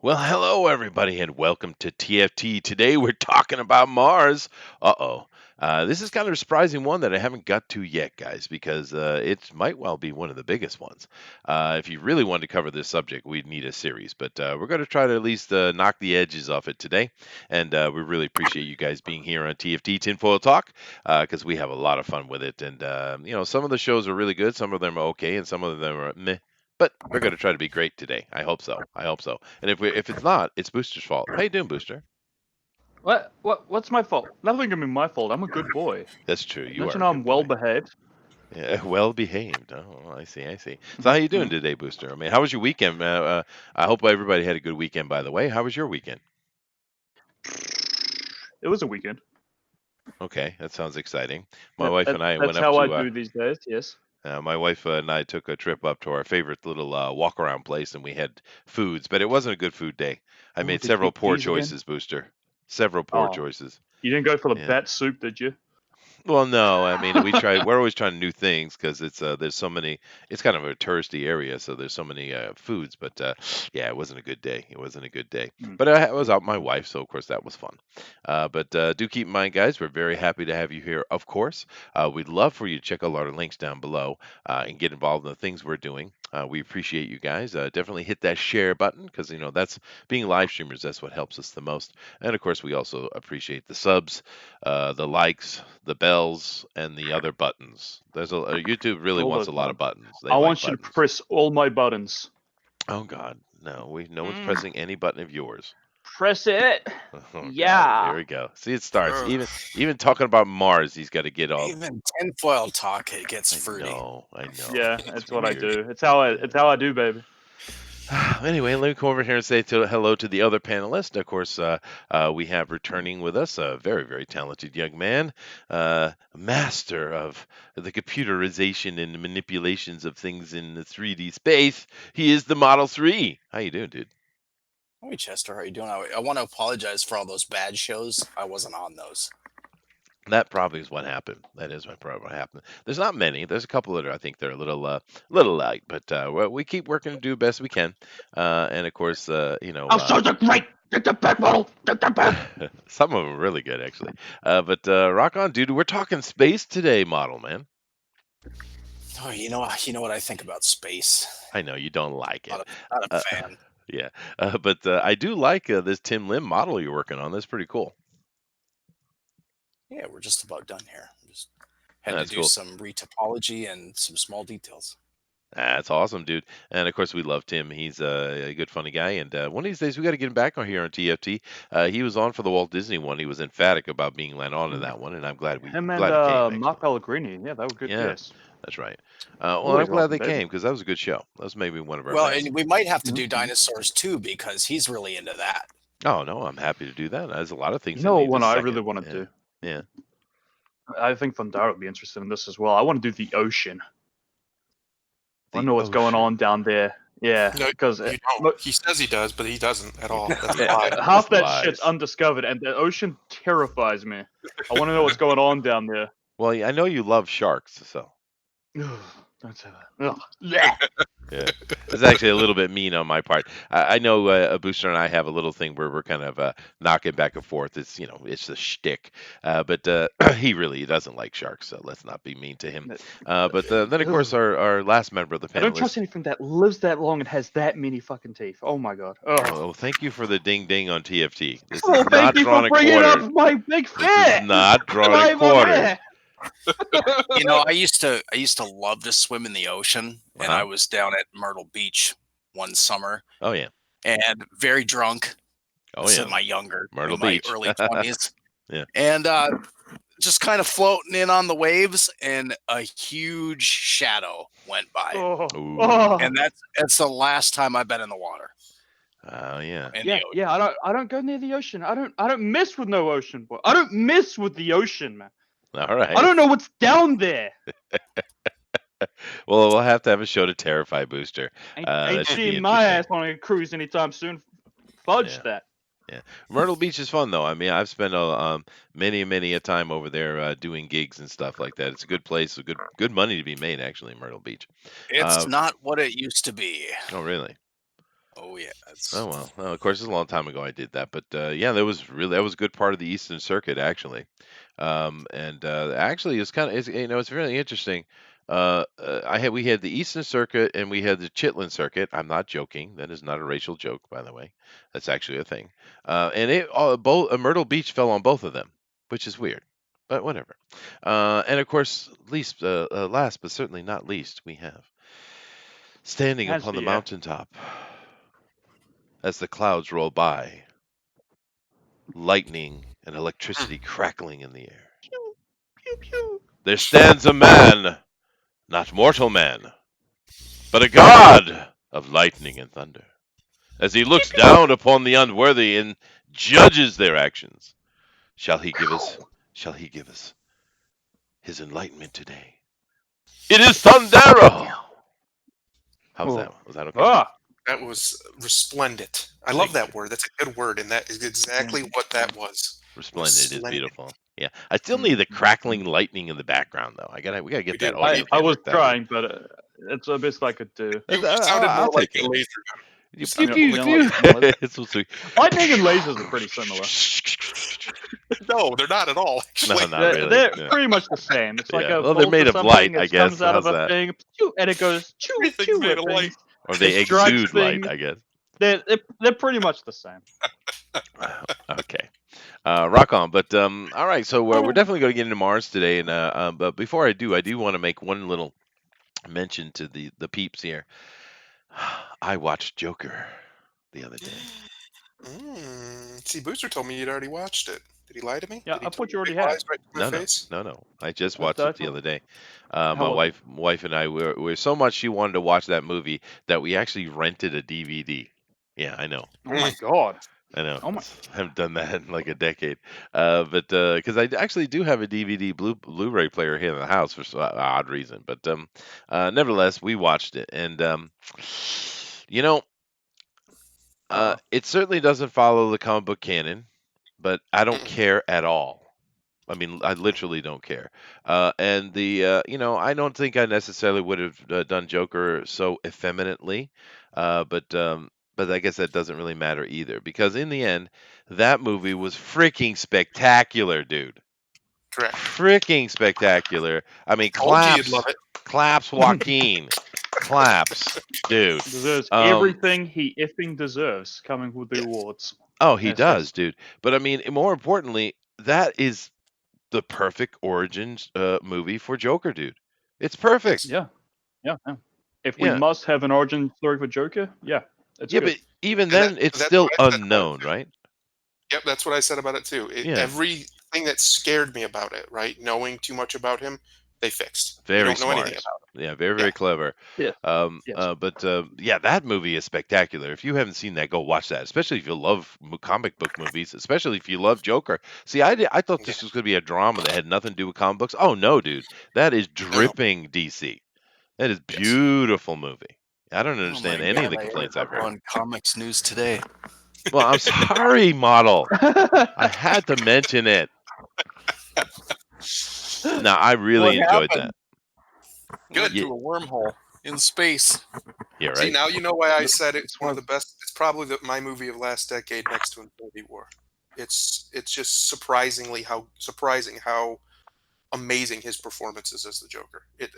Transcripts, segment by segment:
Well, hello, everybody, and welcome to TFT. Today we're talking about Mars. Uh-oh. This is kind of a surprising one that I haven't got to yet, guys, because it might well be one of the biggest ones. If you really wanted to cover this subject, we'd need a series, but we're going to try to at least knock the edges off it today. And we really appreciate you guys being here on TFT Tinfoil Talk because we have a lot of fun with it. And, some of the shows are really good, some of them are okay, and some of them are meh. But we're going to try to be great today. I hope so. I hope so. And if it's not, it's Booster's fault. How you doing, Booster? What's my fault? Nothing can be my fault. I'm a good boy. That's true. You are Imagine a good I'm well boy. behaved. Yeah, well behaved. Oh, I see. I see. So how you doing today, Booster? I mean, how was your weekend? I hope everybody had a good weekend. By the way, how was your weekend? It was a weekend. Okay, that sounds exciting. My That, wife that and I went that's up how I to do these days. Yes. my wife and I took a trip up to our favorite little walk around place, and we had foods, but it wasn't a good food day. I Oh, made did you several get poor peas again? choices, Booster. Several poor Oh, choices. you didn't go for the Yeah. bat soup, did you? Well, no, I mean, we're always trying new things because there's so many, it's kind of a touristy area, so there's so many foods, but yeah, it wasn't a good day. It wasn't a good day. Mm. But I was out with my wife, so of course that was fun. But do keep in mind, guys, we're very happy to have you here, of course. We'd love for you to check out our links down below and get involved in the things we're doing. We appreciate you guys. Definitely hit that share button because, that's being live streamers, that's what helps us the most. And of course, we also appreciate the subs, the likes, the bells, and the other buttons. YouTube really All wants those a lot of buttons. buttons. They I like want you to buttons. press all my buttons. Oh God, no one's Mm. pressing any button of yours. Press it. Oh God, Yeah. here we go. See, it starts. Ugh, Even talking about Mars, he's got to get all. even tinfoil talk, it gets I fruity. know, I know. Yeah, It's that's what I weird. do. It's how I do, baby. Anyway, let me come over here and say hello to the other panelist. Of course, we have returning with us a very, very talented young man, master of the computerization and manipulations of things in the 3D space. He is the Model 3. How you doing, dude? Hey Chester, how you doing? I want to apologize for all those bad shows. I wasn't on those. That probably is what happened. That is probably what happened. There's not many. There's a couple that I think they're a little light, but we keep working to do the best we can. And of course, Our shows are great. Get the back model. Get the back. some of them are really good actually. But rock on, dude. We're talking space today, model man. Oh, you know what I think about space. I know you don't like Not it. not a Uh, fan. yeah, but I do like this Tim Lim model you're working on. That's pretty cool. Yeah, we're just about done here. Just had to That's do cool. some retopology and some small details. That's awesome, dude. And of course, we love Tim. He's a good, funny guy. And one of these days, we got to get him back on here on TFT. He was on for the Walt Disney one. He was emphatic about being let on to that one, and I'm Him and glad he came. Mark Actually, Pellegrini. Yeah, they were good yeah, guests. that's right. Well, I'm Always glad welcome, they baby. came because that was a good show. That was maybe one of our Well, best. and we might have to do Mhm. dinosaurs too because he's really into that. Oh no, I'm happy to do that. There's a lot of things You that know what need a one I second. really want to Yeah, do? yeah. I think Thundara would be interested in this as well. I want to do the ocean. I The know what's going ocean. on down there. Yeah, No, because you don't. He says he does, but he doesn't at all. That's a lie. half That's that shit's lies. undiscovered, and the ocean terrifies me. I want to know what's going on down there. Well, I know you love sharks, so. Don't say that. Ugh. Yeah. Yeah, it's actually a little bit mean on my part. I know Booster and I have a little thing where we're kind of knocking back and forth. It's it's a shtick, but he really doesn't like sharks, so let's not be mean to him. But then of course Ugh. our last member of the I don't trust panelists. anything that lives that long and has that many fucking teeth. Oh my god. Ugh. Oh, thank you for the ding ding on TFT. This is Oh, thank not you for drawn and bringing up quartered. my big This is fit. not drawn and My quartered. man. I used to love to swim in the ocean, and I Uh-huh. was down at Myrtle Beach one summer Oh yeah. and very drunk. Oh This is yeah. in my Myrtle my Beach. early 20s, Yeah. and just kind of floating in on the waves, and a huge shadow went by, Oh. Ooh. Oh. and that's the last time I've been in the water. Oh yeah. In the Yeah, ocean. yeah. I don't go near the ocean. I don't mess with no ocean, boy. I don't mess with the ocean, man. All right. I don't know what's down there. Well, we'll have to have a show to terrify Booster. Ain't That should be seeing my ass interesting. on a cruise anytime soon. Fudge Yeah. that. Yeah, Myrtle Beach is fun though. I mean, I've spent many a time over there doing gigs and stuff like that. It's a good place, a good money to be made actually in Myrtle Beach. It's Uh, not what it used to be. oh really? Oh yeah, that's Oh well, of course, it's a long time ago I did that, but yeah, that was a good part of the Eastern Circuit actually, and actually it's kind of it's really interesting. We had the Eastern Circuit and we had the Chitlin Circuit. I'm not joking. That is not a racial joke, by the way. That's actually a thing. And both Myrtle Beach fell on both of them, which is weird, but whatever. And of course, last but certainly not least, we have standing Has upon the the mountaintop as the clouds roll by, lightning and electricity crackling in the air. pew pew pew. There stands a man, not mortal man, but a god of lightning and thunder, as he looks down upon the unworthy and judges their actions. Shall he give us shall he give us his enlightenment today? It is Thundero! How's that? Was that okay? Ah, That was resplendent. I Thank love that word. That's a good word, and that is exactly what that was. Resplendent is Resplendent. beautiful. Yeah, I still need the crackling lightning in the background though. We gotta get We that do. audio. I thing was worked out. trying, but it's the best I could do. You That's- sounded I'll more like take a it. laser. Pew, You pew, sounded pew, more like Dinale- pew. Dinale- It's so sweet. Lightning and lasers are pretty similar. No, they're not at all. No, Actually. not They're, really. they're Yeah. pretty much the same. It's like Yeah. a Well, they're bolt made or of something. light, I It guess. comes out How's of a that? thing, pew, and it goes choo Everything's choo made at of light. things. Or they It strikes exude light, things. I guess. They're pretty much the same. Okay. Rock on. But all right. So we're definitely going to get into Mars today, and but before I do want to make one little mention to the peeps here. I watched Joker the other day. See, Booster told me you'd already watched it. Did he lie to me? Yeah, Did he I tell thought you me already big had. lies right to my face? No. I just That's watched it the definitely- other day. How My was it? wife and I were so much she wanted to watch that movie that we actually rented a DVD. Yeah, I know. Oh my god. I know. Oh my- I haven't done that in like a decade. But because I actually do have a DVD Blu-ray player here in the house for some odd reason. But nevertheless, we watched it, and you know, it certainly doesn't follow the comic book canon, but I don't care at all. I mean, I literally don't care. And I don't think I necessarily would have done Joker so effeminately, but I guess that doesn't really matter either because in the end, that movie was freaking spectacular, dude. Correct. Freaking spectacular. I mean, Told you you'd love it. claps, Joaquin, claps, dude. Deserves Um, everything he effing deserves coming with the Yes. awards. Oh, he Yes, does, yes. dude. But I mean, more importantly, that is the perfect origins movie for Joker, dude. It's perfect. Yeah. Yeah. If Yeah. we must have an origin story for Joker, yeah. It's Yeah, good. but even And then, that- it's that's still what I said about it, unknown, too. right? Yep, that's what I said about it too. Yeah. Everything that scared me about it, right? Knowing too much about him, they fixed. Very you don't know smart. anything about Yeah, very Yeah. clever. Yeah. Yes. But yeah, that movie is spectacular. If you haven't seen that, go watch that. Especially if you love comic book movies. Especially if you love Joker. See, I thought this was going to be a drama that had nothing to do with comic books. Oh no, dude, that is dripping DC. That is Yes. beautiful movie. I don't Oh understand my any of the God, I complaints heard I've heard. on Comics News today. Well, I'm sorry, model. I had to mention it. No, I really What enjoyed happened? that. Good. Yeah, To a wormhole in space. yeah, See, right. now you know why I said it's It's one one of the best. It's probably my movie of last decade next to Infinity War. It's just surprising how amazing his performance is as the Joker. It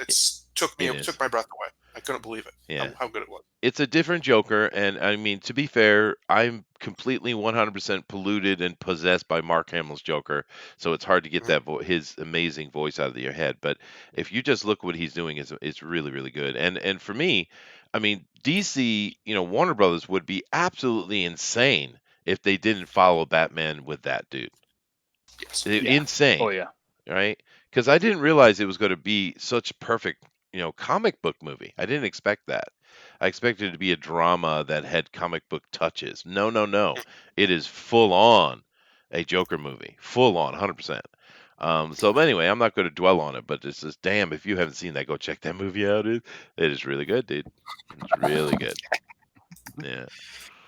took my breath away. I couldn't believe it. Yeah. How good it was. It's a different Joker, and I mean, to be fair, I'm completely 100% polluted and possessed by Mark Hamill's Joker, so it's hard to get that his amazing voice out of your head. But if you just look what he's doing, it's really, really good. And for me, I mean, DC, Warner Brothers would be absolutely insane if they didn't follow Batman with that dude. Yes. Yeah. Insane. Oh yeah. Right? Because I didn't realize it was going to be such perfect, comic book movie. I didn't expect that. I expected it to be a drama that had comic book touches. No. It is full on a Joker movie, full on, 100%. So anyway, I'm not going to dwell on it, but it's just damn. If you haven't seen that, go check that movie out. It is really good, dude. It's really good. Yeah.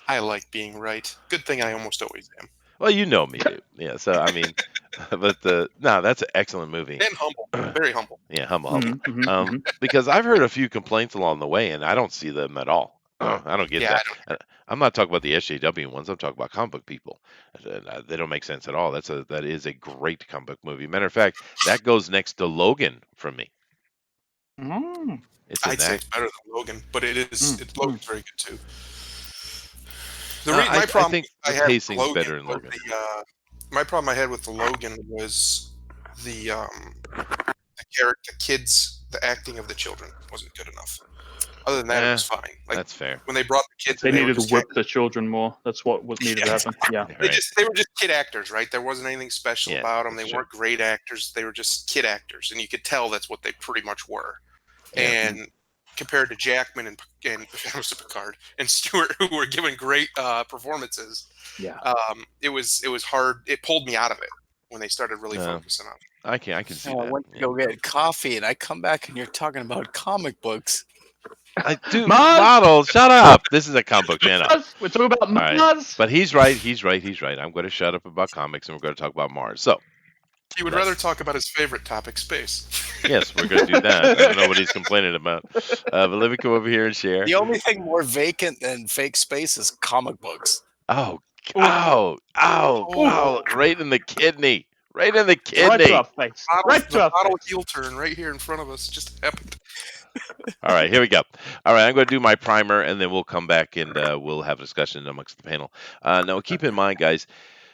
I like being right. Good thing I almost always am. Well, you know me, dude. Yeah. So I mean, but no, that's an excellent movie. And humble. Very humble. Yeah, humble. Mhm, mhm, mhm. Because I've heard a few complaints along the way, and I don't see them at all. I don't get Yeah, that. I'm not talking about the SJW ones. I'm talking about comic book people. They don't make sense at all. That is a great comic book movie. Matter of fact, that goes next to Logan from me. Mm. It's in I'd say that. it's better than Logan, but Logan's very good too. I My I problem think I the had with pacing's Logan better in was Logan. my problem I had with the Logan was the character, the kids, the acting of the children wasn't good enough. Other than that, it Eh, was fine. Like that's fair. when they brought the kids, That's They and they were needed to just kind whip the children more. That's what needed to happen. Yeah. Right. they were just kid actors, right? There wasn't anything special Yeah, about them. They that's true. weren't great actors. They were just kid actors, and you could tell that's what they pretty much were. Yeah. And compared to Jackman and Picard and Stewart, who were giving great performances, Yeah. it was hard. It pulled me out of it when they started really focusing on it. I can see I that. went to Yeah. go get coffee, and I come back, and you're talking about comic books. I do. Mars! Model, shut up. This is a comic book channel. Mars! We're talking about All right. Mars. But he's right. He's right. He's right. I'm going to shut up about comics and we're going to talk about Mars. So, He would rather talk about his favorite topic, space. yes, we're going to do that. I don't know what he's complaining about. But let me come over here and share. The only thing more vacant than fake space is comic books. Oh, ow, ow, ow. Right in the kidney. Right in the Right to kidney. our face. Right to our Bottle face. heel turn right here in front of us just happened. All right, here we go. All right, I'm going to do my primer and then we'll come back and we'll have a discussion amongst the panel. Now, keep in mind, guys,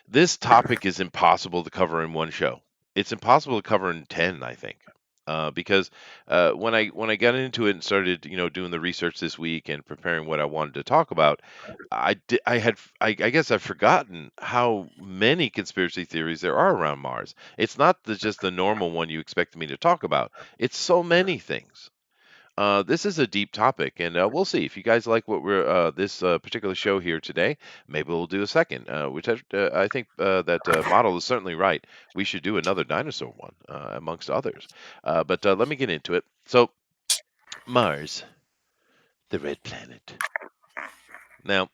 this topic is impossible to cover in one show. It's impossible to cover in 10, I think. Because when I got into it and started, doing the research this week and preparing what I wanted to talk about, I guess I've forgotten how many conspiracy theories there are around Mars. It's not just the normal one you expect me to talk about. It's so many things. This is a deep topic, and we'll see if you guys like what we're this particular show here today. Maybe we'll do a second, which I think that model is certainly right. We should do another dinosaur one, amongst others. But let me get into it. So, Mars, the red planet. Now,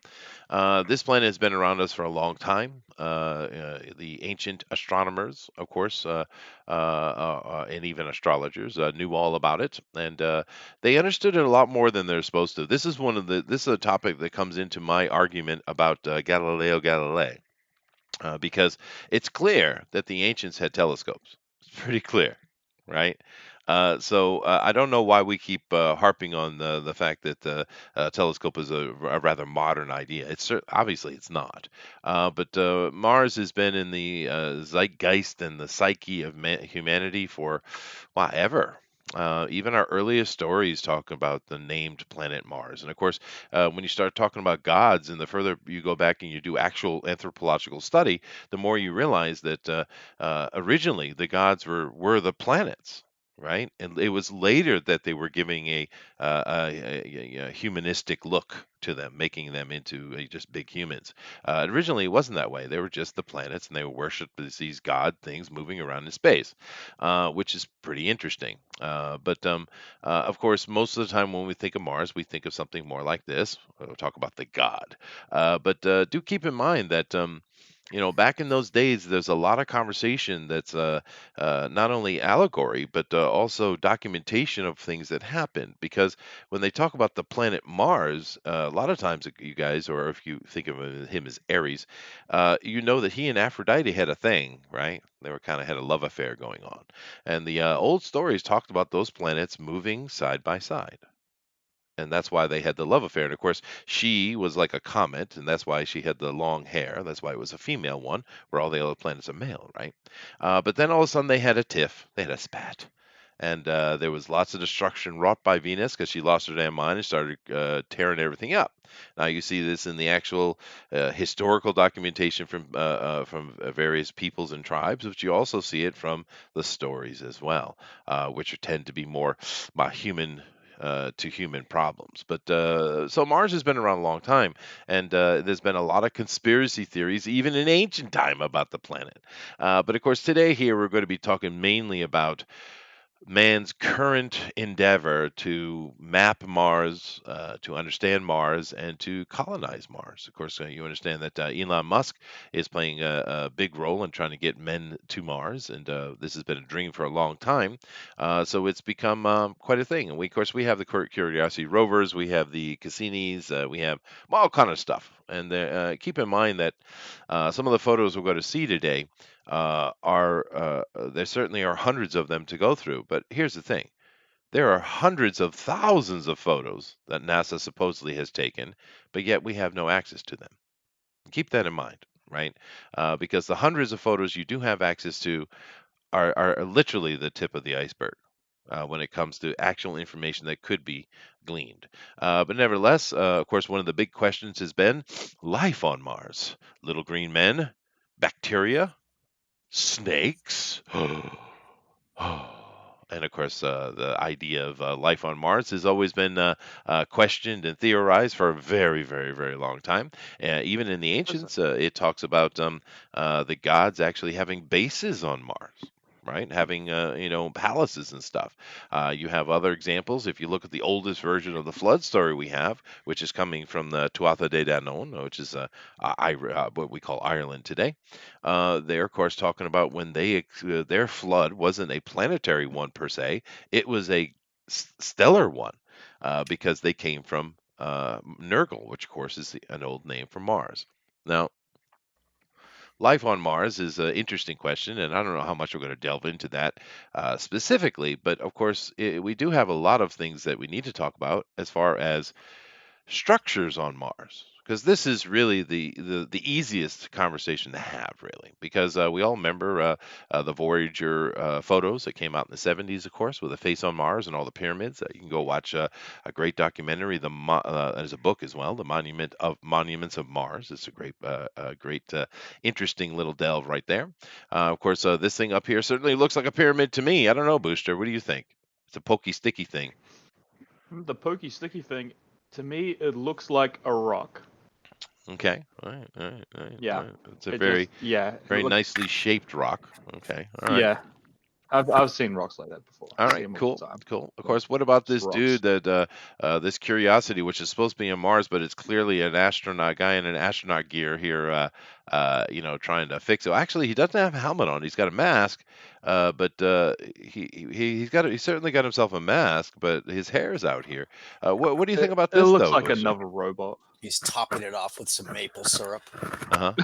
this planet has been around us for a long time. The ancient astronomers, of course, and even astrologers knew all about it, and they understood it a lot more than they're supposed to. This is a topic that comes into my argument about Galileo Galilei, because it's clear that the ancients had telescopes. It's pretty clear, right? So I don't know why we keep harping on the fact that the telescope is a rather modern idea. Obviously it's not, but Mars has been in the zeitgeist and the psyche of humanity for ever. Even our earliest stories talk about the named planet Mars. And of course, when you start talking about gods, and the further you go back and you do actual anthropological study, the more you realize that originally the gods were the planets. Right, and it was later that they were giving a humanistic look to them, making them into just big humans. Originally, it wasn't that way. They were just the planets, and they were worshipped as these god things moving around in space, which is pretty interesting. But of course, most of the time when we think of Mars, we think of something more like this. We'll talk about the god. But do keep in mind that. Back in those days, there's a lot of conversation that's not only allegory, but also documentation of things that happened. Because when they talk about the planet Mars, a lot of times, you guys, or if you think of him as Ares, you know that he and Aphrodite had a thing, right? They were kind of had a love affair going on. And the old stories talked about those planets moving side by side. And that's why they had the love affair. And of course, she was like a comet, and that's why she had the long hair. That's why it was a female one, where all the other planets are male, right? But then all of a sudden they had a tiff, they had a spat. And there was lots of destruction wrought by Venus because she lost her damn mind and started tearing everything up. Now you see this in the actual historical documentation from various peoples and tribes, but you also see it from the stories as well, which tend to be more human to human problems. But so Mars has been around a long time, and there's been a lot of conspiracy theories, even in ancient time, about the planet. But of course, today here we're going to be talking mainly about man's current endeavor to map Mars, to understand Mars, and to colonize Mars. Of course, you understand that Elon Musk is playing a big role in trying to get men to Mars, and this has been a dream for a long time. So it's become quite a thing. And of course, we have the Curiosity rovers, we have the Cassinis, we have all kind of stuff. And keep in mind that some of the photos we're going to see today there certainly are hundreds of them to go through. But here's the thing: there are hundreds of thousands of photos that NASA supposedly has taken, but yet we have no access to them. Keep that in mind, right? Because the hundreds of photos you do have access to are literally the tip of the iceberg. When it comes to actual information that could be gleaned. But nevertheless, of course, one of the big questions has been life on Mars. Little green men, bacteria, snakes. And of course, the idea of life on Mars has always been questioned and theorized for a very, very, very long time. Even in the ancients, it talks about the gods actually having bases on Mars. Right, having palaces and stuff. You have other examples. If you look at the oldest version of the flood story we have, which is coming from the Tuatha De Danann, which is what we call Ireland today. They're of course talking about when their flood wasn't a planetary one per se; it was a stellar one, because they came from Nergal, which of course is an old name for Mars. Now, life on Mars is an interesting question, and I don't know how much we're going to delve into that specifically, but of course, we do have a lot of things that we need to talk about as far as structures on Mars, because this is really the easiest conversation to have, really, because we all remember the Voyager photos that came out in the 70s, of course, with a face on Mars and all the pyramids. You can go watch a great documentary. There's a book as well, The Monuments of Mars. It's a great, interesting little delve right there. Of course, this thing up here certainly looks like a pyramid to me. I don't know, Booster. What do you think? It's a pokey, sticky thing. The pokey sticky thing, to me, it looks like a rock. Okay. All right. All right. All right. Yeah. All right. It's a very, very nicely shaped rock. Okay. All right. Yeah. I've seen rocks like that before. All I see right. them all Cool. the time. Cool. Of course, what about Just this rocks. dude this Curiosity, which is supposed to be on Mars, but it's clearly an astronaut guy in an astronaut gear here, trying to fix it. Actually, he doesn't have a helmet on. He's got a mask, but he's certainly got himself a mask, but his hair is out here. What do you think about It this, looks though, like Booster? another robot. He's topping it off with some maple syrup. But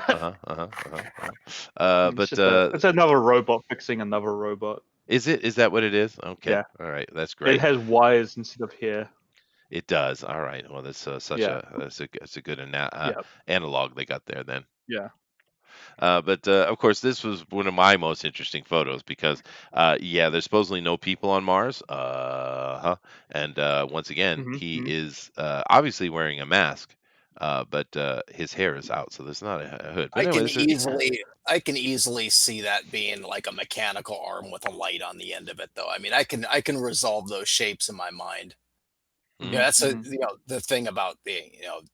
It's another robot fixing another robot. is that what it is? Okay. Yeah. All right. That's great. It has wires instead of hair. It does. All right. Well, that's that's a good analog they got there then. Yeah. But of course, this was one of my most interesting photos because, there's supposedly no people on Mars. And once again, he is obviously wearing a mask, but his hair is out, so there's not a hood. But anyway, I can easily see that being like a mechanical arm with a light on the end of it, though. I mean, I can resolve those shapes in my mind. Yeah, that's the thing about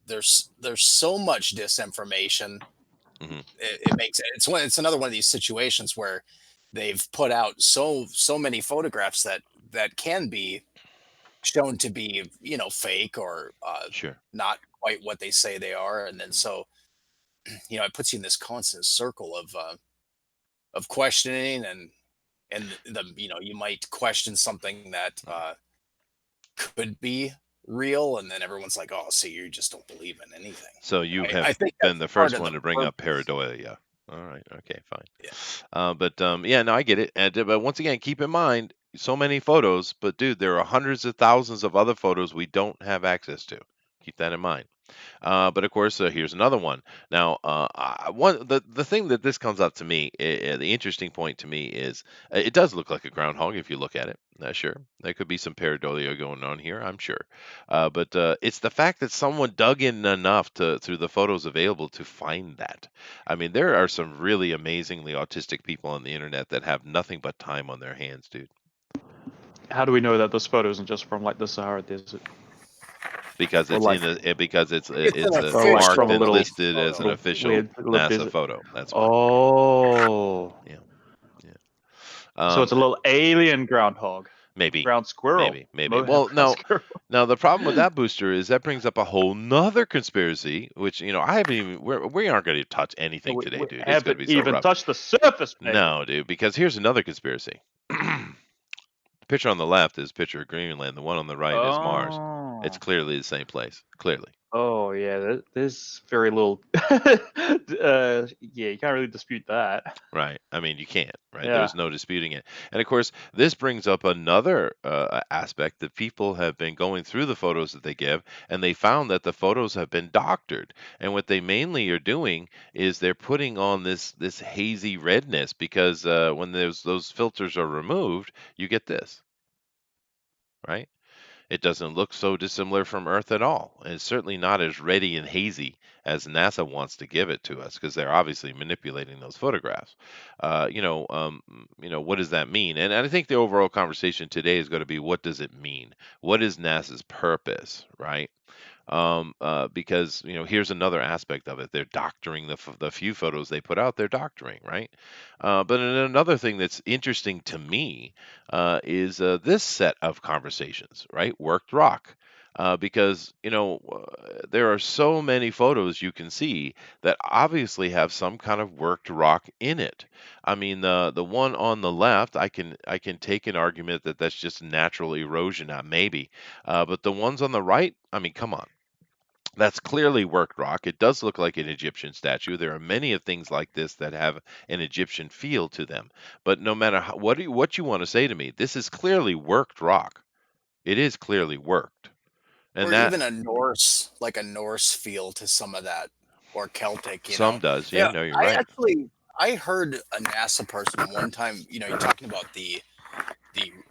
there's so much disinformation. It makes it's another one of these situations where they've put out so many photographs that can be shown to be fake or sure. not quite what they say they are, and then so it puts you in this constant circle of questioning and you might question something that could be real, and then everyone's like, oh, so you just don't believe in anything. So you I have think been the that's part first of one the to bring up purpose. pareidolia. All right. Okay. Fine. Yeah. But no, I get it. But once again, keep in mind, so many photos, but dude, there are hundreds of thousands of other photos we don't have access to. Keep that in mind. But of course, here's another one. Now, the thing that this comes up to me, the interesting point to me is it does look like a groundhog if you look at it. Sure, there could be some pareidolia going on here, I'm sure. But it's the fact that someone dug in enough through the photos available to find that. I mean, there are some really amazingly autistic people on the internet that have nothing but time on their hands, dude. How do we know that this photo isn't just from like the Sahara Desert? Because it's because it's official marked and little listed as an little official weird little NASA desert. photo. That's why. Oh. Yeah. So it's a little alien groundhog. Maybe. Ground squirrel. Maybe. Well, Ground no. squirrel. Now the problem with that booster is that brings up a whole nother conspiracy, which I haven't even. We aren't going to touch anything We, today, we dude. It's going to haven't be so even rough. touched the surface, baby. No, dude, because here's another conspiracy. The picture on the left is a picture of Greenland. The one on the right is Mars. It's clearly the same place. Clearly. Oh yeah, there's very little. Yeah, you can't really dispute that. Right. I mean, you can't, right? Yeah. There's no disputing it. And of course, this brings up another aspect that people have been going through the photos that they give, and they found that the photos have been doctored. And what they mainly are doing is they're putting on this hazy redness because when those filters are removed, you get this, right? It doesn't look so dissimilar from Earth at all. And it's certainly not as reddy and hazy as NASA wants to give it to us because they're obviously manipulating those photographs. What does that mean? And I think the overall conversation today is going to be what does it mean? What is NASA's purpose, right? Because here's another aspect of it. They're doctoring the few photos they put out. They're doctoring, right? But another thing that's interesting to me is this set of conversations, right? Worked rock. Because there are so many photos you can see that obviously have some kind of worked rock in it. I mean, the one on the left, I can take an argument that that's just natural erosion, maybe, but the ones on the right, I mean, come on. That's clearly worked rock. It does look like an Egyptian statue. There are many of things like this that have an Egyptian feel to them. But no matter what you want to say to me, this is clearly worked rock. It is clearly worked. And Or that even like a Norse feel to some of that, or Celtic, some does. Yeah, Yeah, no, you're right. I heard a NASA person one time, you're talking about the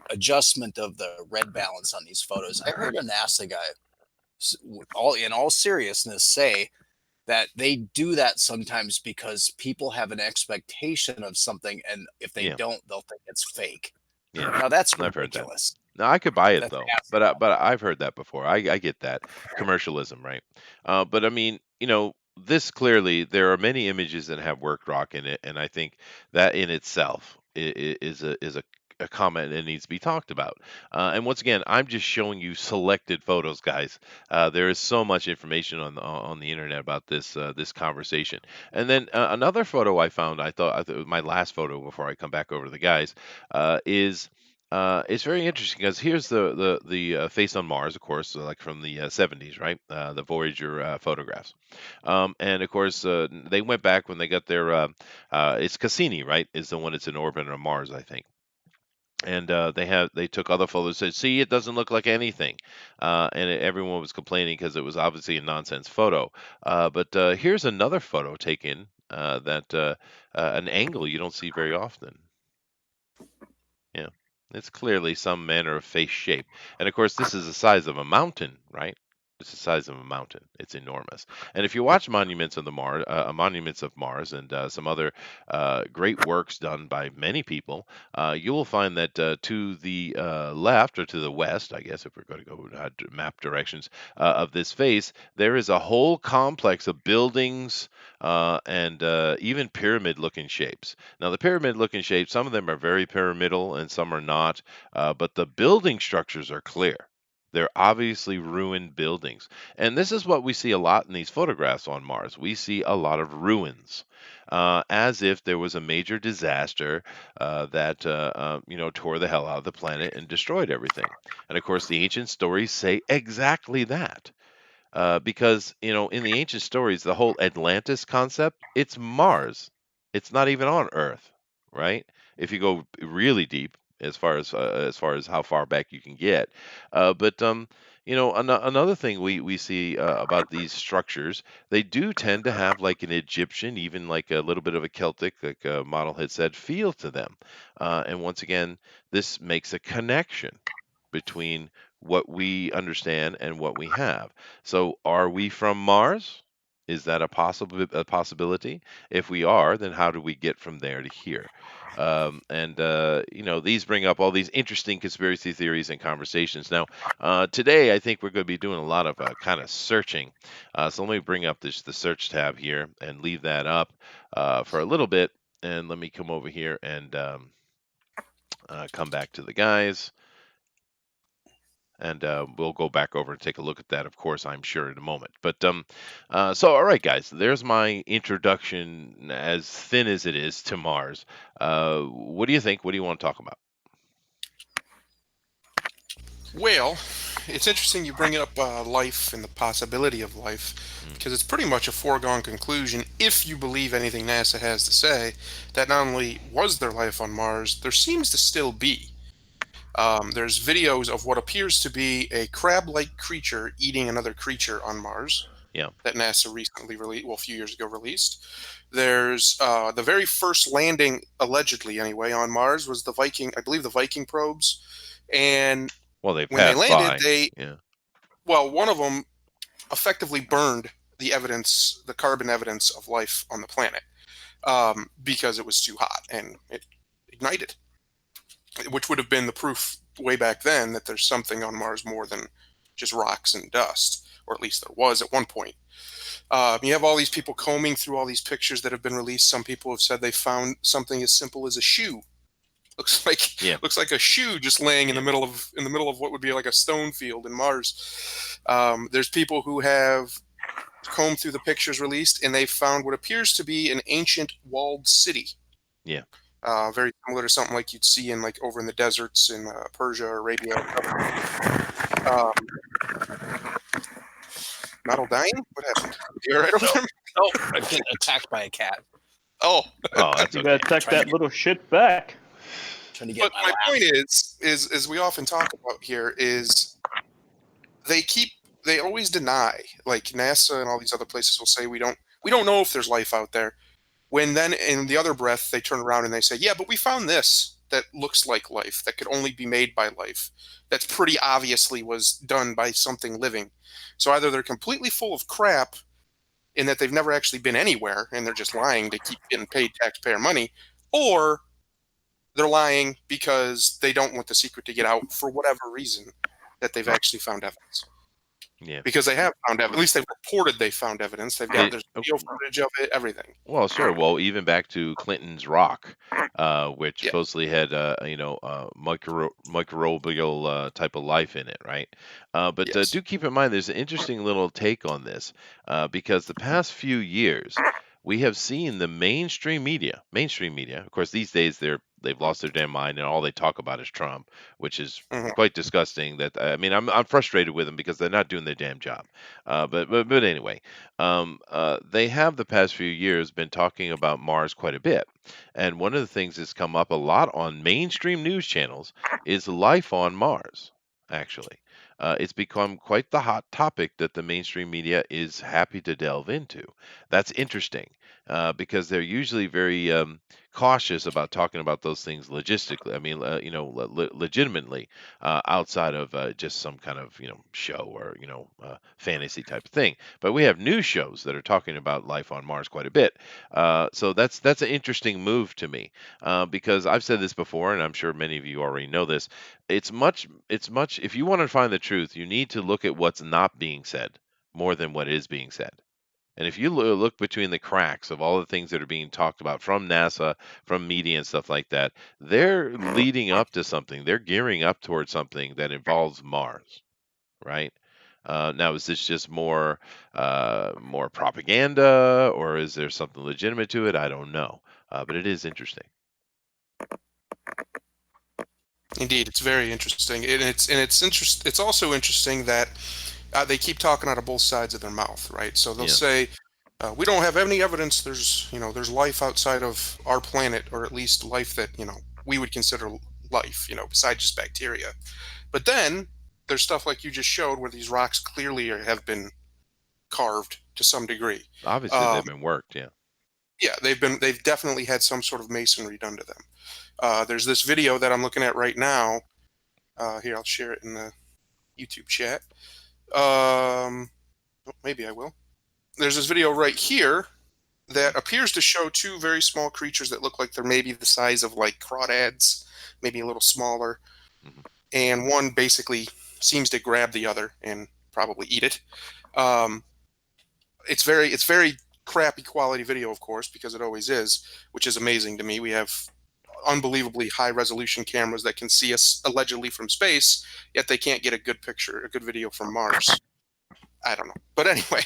adjustment of the red balance on these photos. I heard a NASA guy, in all seriousness, say that they do that sometimes because people have an expectation of something, and if they Yeah. don't, they'll think it's fake. Yeah. Now that's I've heard that. ridiculous. No, I could buy it That's though, asinine. but I've heard that before. I get that commercialism, right? But I mean, this clearly there are many images that have worked rock in it, and I think that in itself is a comment that needs to be talked about. And once again, I'm just showing you selected photos, guys. There is so much information on the internet about this conversation. And then another photo I found, I thought my last photo before I come back over to the guys, is it's very interesting because here's the face on Mars, of course, like from the 70s, right? The Voyager photographs, and of course they went back when they got their it's Cassini, right? Is the one that's in orbit on Mars, I think. And they took other photos, said, "See, it doesn't look like anything," and everyone was complaining because it was obviously a nonsense photo. But here's another photo taken that an angle you don't see very often. Yeah, it's clearly some manner of face shape. And of course, this is the size of a mountain, right? It's the size of a mountain. It's enormous. And if you watch Monuments of Mars, and some other great works done by many people, you will find that to the left or to the west, I guess, if we're going to go map directions of this face, there is a whole complex of buildings and even pyramid-looking shapes. Now, the pyramid-looking shapes, some of them are very pyramidal and some are not, but the building structures are clear. They're obviously ruined buildings. And this is what we see a lot in these photographs on Mars. We see a lot of ruins, as if there was a major disaster that tore the hell out of the planet and destroyed everything. And of course, the ancient stories say exactly that. Because in the ancient stories, the whole Atlantis concept, it's Mars. It's not even on Earth, right? If you go really deep, as far as how far back you can get. But another thing we see about these structures, they do tend to have like an Egyptian, even like a little bit of a Celtic, like a model had said, feel to them. And once again, this makes a connection between what we understand and what we have. So, are we from Mars? Is that a possibility? If we are, then how do we get from there to here? And these bring up all these interesting conspiracy theories and conversations. Now, today I think we're going to be doing a lot of kind of searching. So let me bring up the search tab here and leave that up for a little bit. And let me come over here and come back to the guys, and we'll go back over and take a look at that, of course, I'm sure, in a moment. But so all right, guys, there's my introduction, as thin as it is, to Mars. What do you think? What do you want to talk about? Well, it's interesting you bring up life and the possibility of life, because it's pretty much a foregone conclusion, if you believe anything NASA has to say, that not only was there life on Mars, there seems to still be. There's videos of what appears to be a crab-like creature eating another creature on Mars Yeah. that NASA recently released, well, a few years ago released. There's the very first landing, allegedly anyway, on Mars was the Viking, I believe the Viking probes. And Well, they when they passed landed, by. they, Yeah. well, one of them effectively burned the evidence, the carbon evidence of life on the planet, because it was too hot and it ignited, which would have been the proof way back then that there's something on Mars more than just rocks and dust, or at least there was at one point. You have all these people combing through all these pictures that have been released. Some people have said they found something as simple as a shoe. Looks like Yeah. looks like a shoe just laying in Yeah. the middle of what would be like a stone field in Mars. There's people who have combed through the pictures released, and they found what appears to be an ancient walled city. Yeah. Very similar to something like you'd see in like over in the deserts in Persia or Arabia. Um, Not all dying? What happened? You all right over there? Oh, I'm getting attacked by a cat. Oh, Oh, that's You okay. better take Trying to that little shit back. Trying to get but my my lap. point is as we often talk about here, is they always deny, like NASA and all these other places will say we don't know if there's life out there. When then in the other breath they turn around and they say, yeah, but we found this that looks like life, that could only be made by life, that's pretty obviously was done by something living. So either they're completely full of crap in that they've never actually been anywhere and they're just lying to keep getting paid taxpayer money, or they're lying because they don't want the secret to get out for whatever reason that they've actually found evidence. Yeah. Because they have found evidence. At least they've reported they found evidence. They've got there's video footage of it, everything. Well, sure. Well, even back to Clinton's rock, which Yeah. supposedly had microbial type of life in it, right? But Yes. do keep in mind there's an interesting little take on this, because the past few years we have seen the mainstream media. Of course, these days they've lost their damn mind and all they talk about is Trump, which is Mhm. quite disgusting. That I mean, I'm frustrated with them because they're not doing their damn job. But anyway. They have the past few years been talking about Mars quite a bit. And one of the things that's come up a lot on mainstream news channels is life on Mars, actually. It's become quite the hot topic that the mainstream media is happy to delve into. That's interesting, because they're usually very cautious about talking about those things logistically. I mean, legitimately, outside of just some kind of show or fantasy type of thing. But we have news shows that are talking about life on Mars quite a bit. So that's an interesting move to me, because I've said this before, and I'm sure many of you already know this. It's much. If you want to find the truth, you need to look at what's not being said more than what is being said. And if you look between the cracks of all the things that are being talked about from NASA, from media and stuff like that, they're leading up to something. They're gearing up towards something that involves Mars, right? Now, is this just more propaganda, or is there something legitimate to it? I don't know, but it is interesting. Indeed, it's very interesting, and it's also interesting that they keep talking out of both sides of their mouth, right? So they'll Yeah, say, we don't have any evidence there's life outside of our planet, or at least life that we would consider life, besides just bacteria. But then there's stuff like you just showed where these rocks clearly have been carved to some degree. obviously they've Um, been worked. Yeah, yeah, they've definitely had some sort of masonry done to them. There's this video that I'm looking at right now. Here, I'll share it in the YouTube chat. Maybe I will. There's this video right here that appears to show two very small creatures that look like they're maybe the size of like crawdads, maybe a little smaller, hmm and one basically seems to grab the other and probably eat it. Um, it's very crappy quality video, of course, because it always is, which is amazing to me. We have unbelievably high resolution cameras that can see us allegedly from space, yet they can't get a good picture, a good video from Mars. I don't know, but anyway,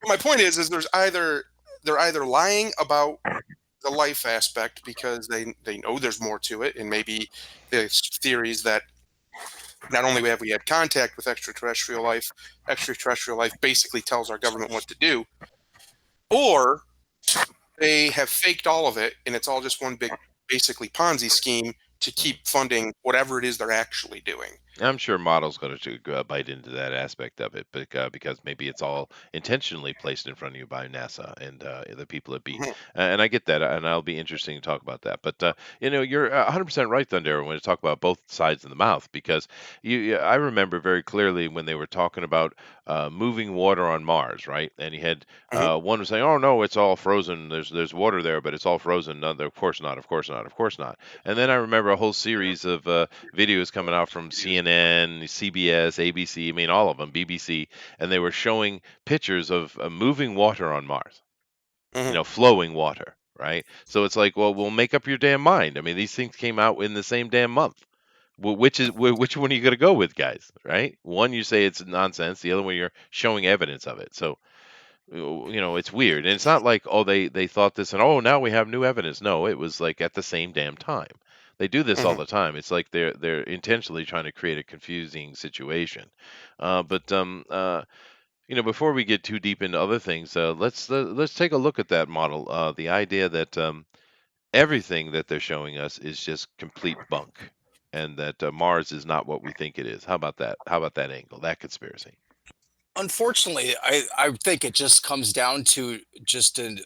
my point is they're either lying about the life aspect because they know there's more to it, and maybe there's theories that not only have we had contact with extraterrestrial life basically tells our government what to do, or they have faked all of it and it's all just one big basically Ponzi scheme to keep funding whatever it is they're actually doing. I'm sure models going to bite into that aspect of it, because maybe it's all intentionally placed in front of you by NASA and the people at B. Mhm. And I get that, and I'll be interesting to talk about that. But you're 100% right, Thunder, when you talk about both sides of the mouth, because I remember very clearly when they were talking about moving water on Mars, right? And you had Mhm. one was saying, "Oh no, it's all frozen. There's water there, but it's all frozen." No, of course not. Of course not. Of course not. And then I remember a whole series of videos coming out from CNN, CBS, ABC, I mean, all of them, BBC, and they were showing pictures of moving water on Mars, Mhm. flowing water, right? So it's like, well, make up your damn mind. I mean, these things came out in the same damn month. Well, which one are you going to go with, guys? Right? One, you say it's nonsense. The other one, you're showing evidence of it. So it's weird, and it's not like, oh, they thought this and, oh, now we have new evidence. No, it was like at the same damn time. They do this all Mhm. the time. It's like they're intentionally trying to create a confusing situation. But before we get too deep into other things, let's take a look at that model. The idea that everything that they're showing us is just complete bunk, and that Mars is not what we think it is. How about that? How about that angle? That conspiracy? Unfortunately, I think it just comes down to just a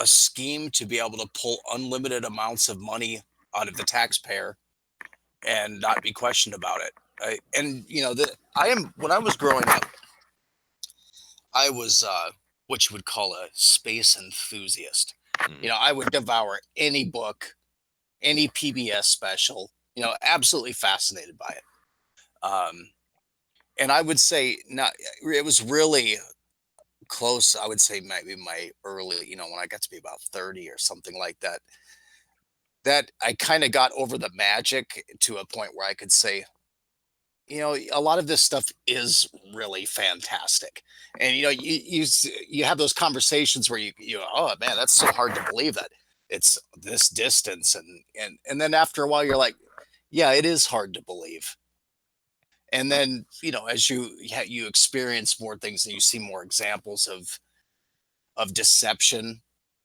scheme to be able to pull unlimited amounts of money out of the taxpayer and not be questioned about it. And I am when I was growing up, I was what you would call a space enthusiast. Hmm. I would devour any book, any PBS special. Absolutely fascinated by it. And I would say not. It was really close. I would say maybe my early, when I got to be about 30 or something like that. That I kind of got over the magic to a point where I could say, a lot of this stuff is really fantastic. And you have those conversations where oh man, that's so hard to believe that it's this distance, and then after a while you're like, yeah, it is hard to believe. And then as you experience more things and you see more examples of deception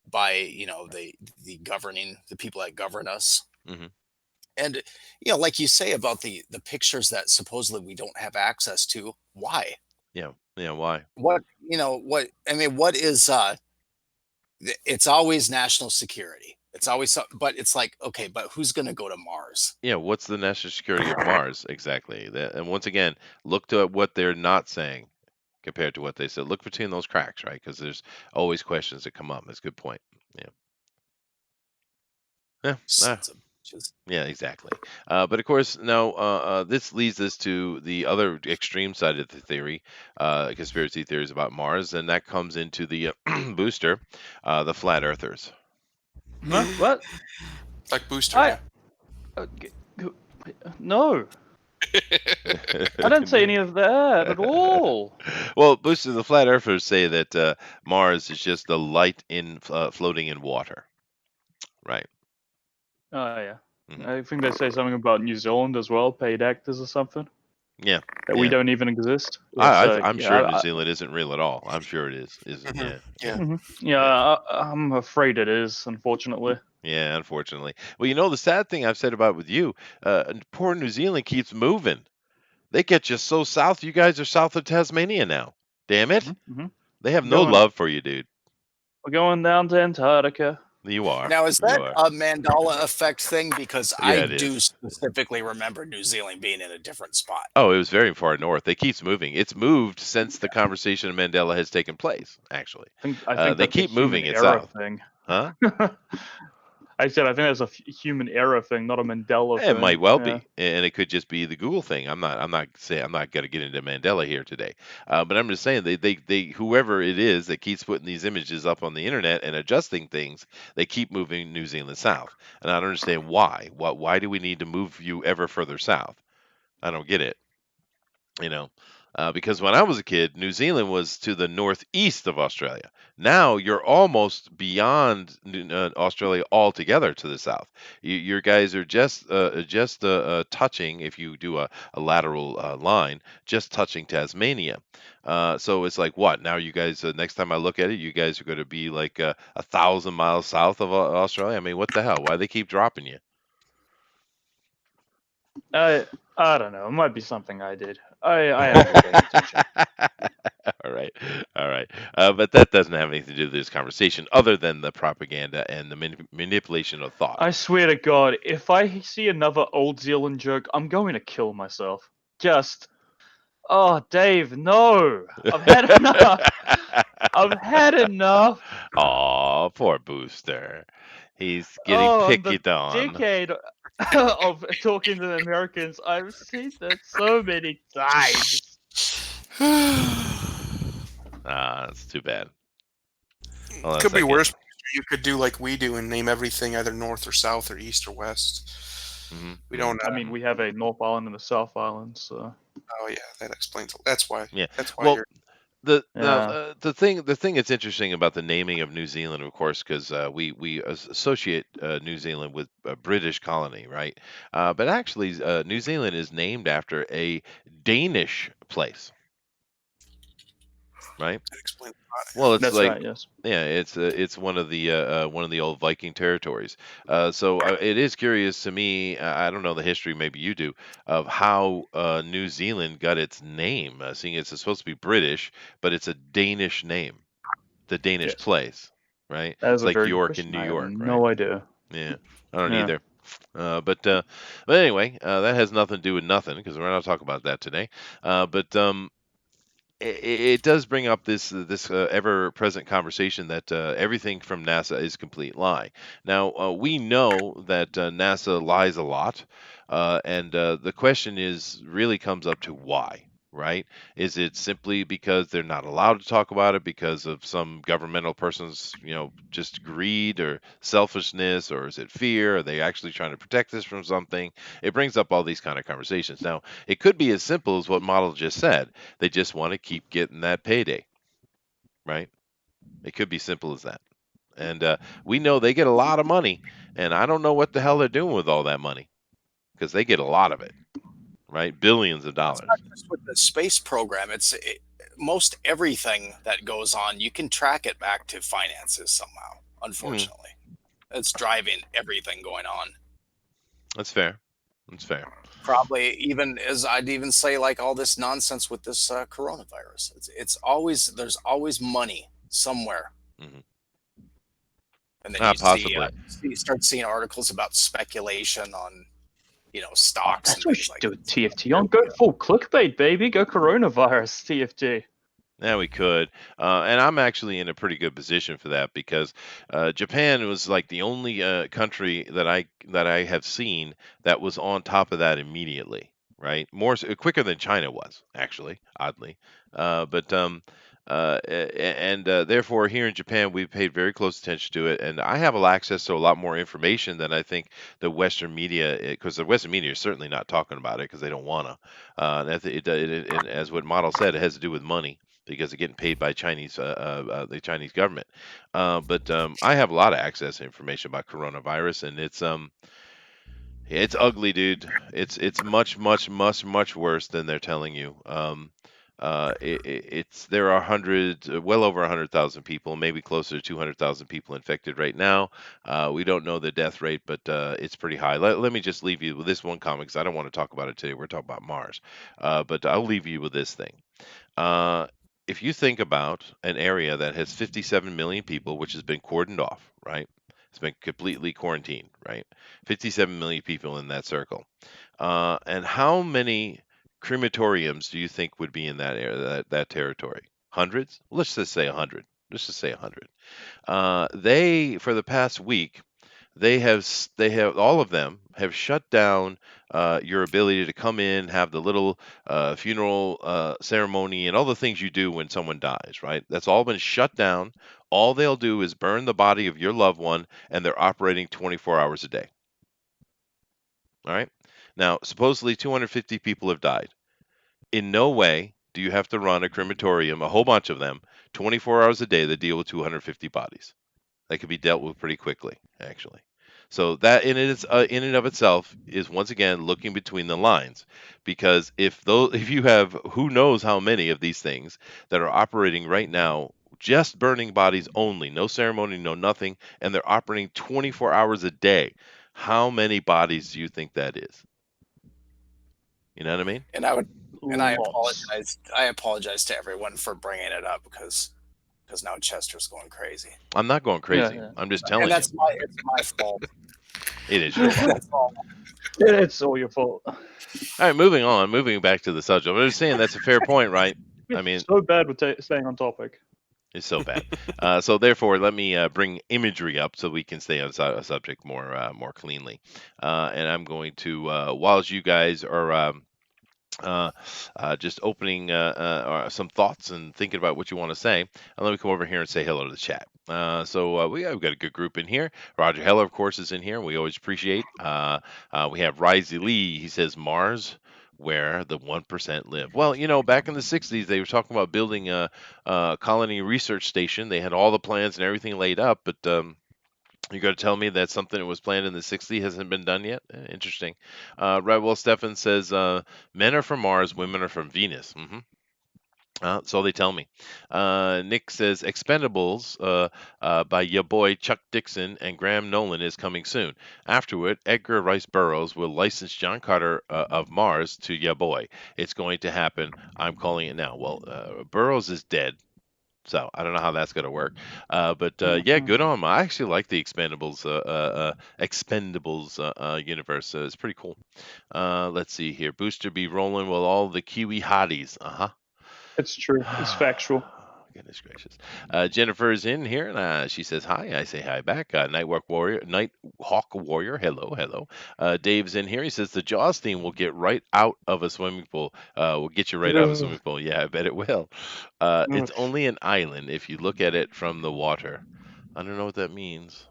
by the people that govern us. Hmm. And like you say about the pictures that supposedly we don't have access to, why? Yeah, yeah. Why? What I mean, what is it's always national security. It's always but it's like, okay, but who's going to go to Mars? Yeah, what's the national security of Mars exactly? And once again, look to what they're not saying compared to what they said. Look between those cracks, right? Because there's always questions that come up. That's a good point. Yeah, yeah, Sons of bitches. yeah, exactly. But of course, now this leads us to the other extreme side of the theory, conspiracy theories about Mars, and that comes into the booster, the flat earthers. Huh? What? Like Booster. I g- g- no. I didn't say any of that at all. Well, most of the flat earthers say that Mars is just the light floating in water, right? Oh yeah. Hmm. I think they say something about New Zealand as well, paid actors or something, Yeah, that we yeah. don't even exist. Yeah, so I'm yeah, sure New Zealand isn't real at all. I'm sure it is. Isn't? Mhm. Yeah, yeah, Yeah. yeah, yeah, I'm afraid it is, unfortunately. yeah. Unfortunately, well, the sad thing I've said about with you, poor New Zealand keeps moving. They get you so south. You guys are south of Tasmania now. Damn it! Hmm. They have no Going, love for you, dude. we're going down to Antarctica. You are. Now, is You that are. a Mandela effect thing? Because I Yeah, it do is. specifically remember New Zealand being in a different spot. Oh, it was very far north. It keeps moving. It's moved since the conversation of Mandela has taken place, actually. I think They that's a keep human moving it error south. thing. Huh? I said I think that's a human error thing, not a Mandela It might thing. well Yeah. be, and it could just be the Google thing. I'm not saying I'm not going to get into Mandela here today, but I'm just saying they whoever it is that keeps putting these images up on the internet and adjusting things, they keep moving New Zealand south, and I don't understand why. Why do we need to move you ever further south? I don't get it. you know because when I was a kid, New Zealand was to the northeast of Australia. Now you're almost beyond Australia altogether to the south. Your guys are just touching, if you do a lateral line, just touching Tasmania. So it's like, what now? You guys, next time I look at it, you guys are going to be like 1,000 miles south of Australia. I mean, what the hell? Why they keep dropping you? I don't know. It might be something I did. I haven't been paying attention. All right, all right. But that doesn't have anything to do with this conversation, other than the propaganda and the manipulation of thought. I swear to God, if I see another Old Zealand joke, I'm going to kill myself. Just, oh, Dave, no! I've had enough. I've had enough. Aw, poor Booster. He's getting Oh, in the picked on. decade of talking to the Americans, I've seen that so many times. That's too bad. Unless Could I be can- worse. You could do like we do and name everything either north or south or east or west. Mhm, We don't. I mean, we have a North Island and a South Island, so Oh yeah, that explains. That's why. Yeah. That's why Well, you're. the thing that's interesting about the naming of New Zealand, of course, because we associate New Zealand with a British colony, right? But actually, New Zealand is named after a Danish place, right? That explains why. Well, it's that's like, right. Yes. yeah, it's one of the old Viking territories. So it is curious to me. I don't know the history, maybe you do, of how New Zealand got its name. Seeing it's supposed to be British, but it's a Danish name, the Danish Yes. place, right? That is It's a like very good York in question. New I have York, right? no idea. Yeah, I don't Yeah. either. But anyway, that has nothing to do with nothing because we're not talking about that today. But it does bring up this ever-present conversation that everything from NASA is complete lie. Now we know that NASA lies a lot, and the question is really comes up to why. Right? Is it simply because they're not allowed to talk about it because of some governmental person's, just greed or selfishness, or is it fear? Are they actually trying to protect us from something? It brings up all these kind of conversations. Now, it could be as simple as what Model just said. They just want to keep getting that payday, right? It could be simple as that. And we know they get a lot of money, and I don't know what the hell they're doing with all that money because they get a lot of it, right? Billions of It's dollars. not just with the space program. Most everything that goes on, you can track it back to finances somehow. Unfortunately, it's driving everything going on. That's fair. That's fair. Probably even as I'd even say, like all this nonsense with this coronavirus. It's always there's always money somewhere, Mhm. and then Possibly. you start seeing articles about speculation on Oh, stocks that's and what we things should like do that. with TFT on. Go full clickbait, baby. Go coronavirus TFT. Yeah, we could. And I'm actually in a pretty good position for that because Japan was like the only country that I have seen that was on top of that immediately, right? Quicker than China was, actually, oddly. But and Therefore, here in Japan, we've paid very close attention to it, and I have access to a lot more information than I think the Western media, because the Western media is certainly not talking about it because they don't want to. And as what Model said, it has to do with money because they're getting paid by the Chinese government. But I have a lot of access to information about coronavirus, and it's ugly, dude. It's much, much, much, much worse than they're telling you. There are hundreds, well over 100,000 people, maybe closer to 200,000 people infected right now. We don't know the death rate, but it's pretty high. Let me just leave you with this one comment because I don't want to talk about it today. We're talking about Mars, but I'll leave you with this thing. Uh, if you think about an area that has 57 million people, which has been cordoned off, right? It's been completely quarantined, right? 57 million people in that circle. And how many crematoriums do you think would be in that area, that territory? Hundreds? Let's just say 100. Let's just say 100. For the past week, they have all of them have shut down your ability to come in, have the little funeral ceremony, and all the things you do when someone dies. Right? That's all been shut down. All they'll do is burn the body of your loved one, and they're operating 24 hours a day. All right. Now, supposedly 250 people have died. In no way do you have to run a crematorium, a whole bunch of them, 24 hours a day that deal with 250 bodies. That could be dealt with pretty quickly, actually. So that in and of itself is once again looking between the lines, because if you have who knows how many of these things that are operating right now, just burning bodies only, no ceremony, no nothing, and they're operating 24 hours a day, how many bodies do you think that is? You know what I mean? And I would, and Lots. I apologize to everyone for bringing it up because now Chester's going crazy, I'm not going Yeah, crazy. yeah. I'm just and telling you. it's my fault. It is your fault. That's all. It's all your fault. All right, moving on, moving back to the subject. I'm just saying that's a fair point, right? I mean, So bad with staying on topic. it's so bad. So therefore, let me bring imagery up so we can stay on subject more cleanly. And I'm going to, whilst you guys are uh, just opening some thoughts and thinking about what you want to say, let me come over here and say hello to the chat. We've got a good group in here. Roger Heller, of course, is in here. We always appreciate. We have Risey Lee. He says Mars, where the 1% live. Well, back in the 60s, they were talking about building a colony research station. They had all the plans and everything laid up, but you got to tell me that something that was planned in the 60s hasn't been done yet? Interesting. Redwell Stefan says, men are from Mars, women are from Venus. That's all they tell me. Nick says, Expendables by ya boy Chuck Dixon and Graham Nolan is coming soon. Afterward, Edgar Rice Burroughs will license John Carter of Mars to ya boy. It's going to happen. I'm calling it now. Well, Burroughs is dead. So I don't know how that's going to work, but yeah, good on 'em. I actually like the Expendables universe. It's pretty cool. Let's see here. Booster be rolling with all the Kiwi hotties. It's true. It's factual. Goodness gracious. Jennifer is in here, and she says hi. I say hi back. Nighthawk Warrior. Hello, hello. Dave's in here. He says the Jaws theme will get right out of a swimming pool. Will get you right out of a swimming pool. Yeah, I bet it will. It's only an island if you look at it from the water. I don't know what that means.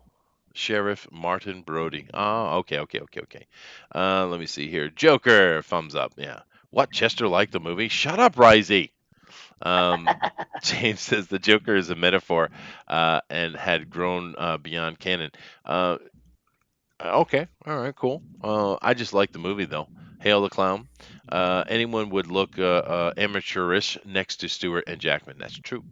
Sheriff Martin Brody. Oh, okay. Let me see here. Joker, thumbs up. Yeah. What? Chester liked the movie? Shut up, Risey. James says the Joker is a metaphor and had grown beyond canon. Okay, all right, cool. I just like the movie though. Hail the Clown. Anyone would look amateurish next to Stewart and Jackman. That's true.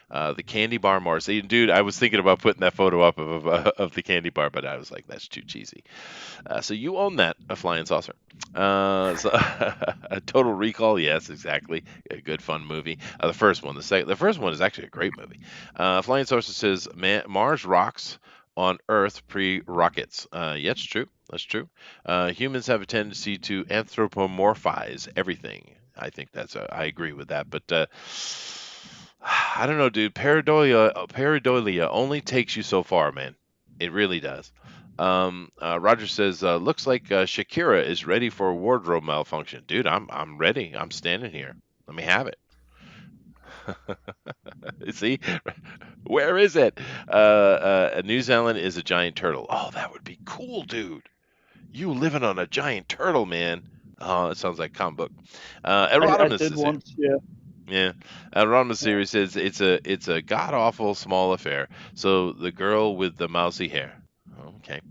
The candy bar Mars. Dude, I was thinking about putting that photo up of the candy bar, but I was like, that's too cheesy. So you own that, a flying saucer. A Total Recall, yes, exactly. A good fun movie. The first one, the first one is actually a great movie. Flying Saucer says Mars rocks on Earth pre-rockets. Yeah, it's true. That's true. Humans have a tendency to anthropomorphize everything. I think I agree with that, but I don't know, dude. Pareidolia only takes you so far, man. It really does. Roger says, looks like Shakira is ready for a wardrobe malfunction. Dude, I'm ready. I'm standing here. Let me have it. See, where is it? New Zealand is a giant turtle. Oh, that would be cool, dude. You living on a giant turtle, man. Oh, it sounds like comic book. I Erotimus did is here. once, yeah. Yeah, Erotimus series says it's a god awful small affair. So the girl with the mousy hair. Okay.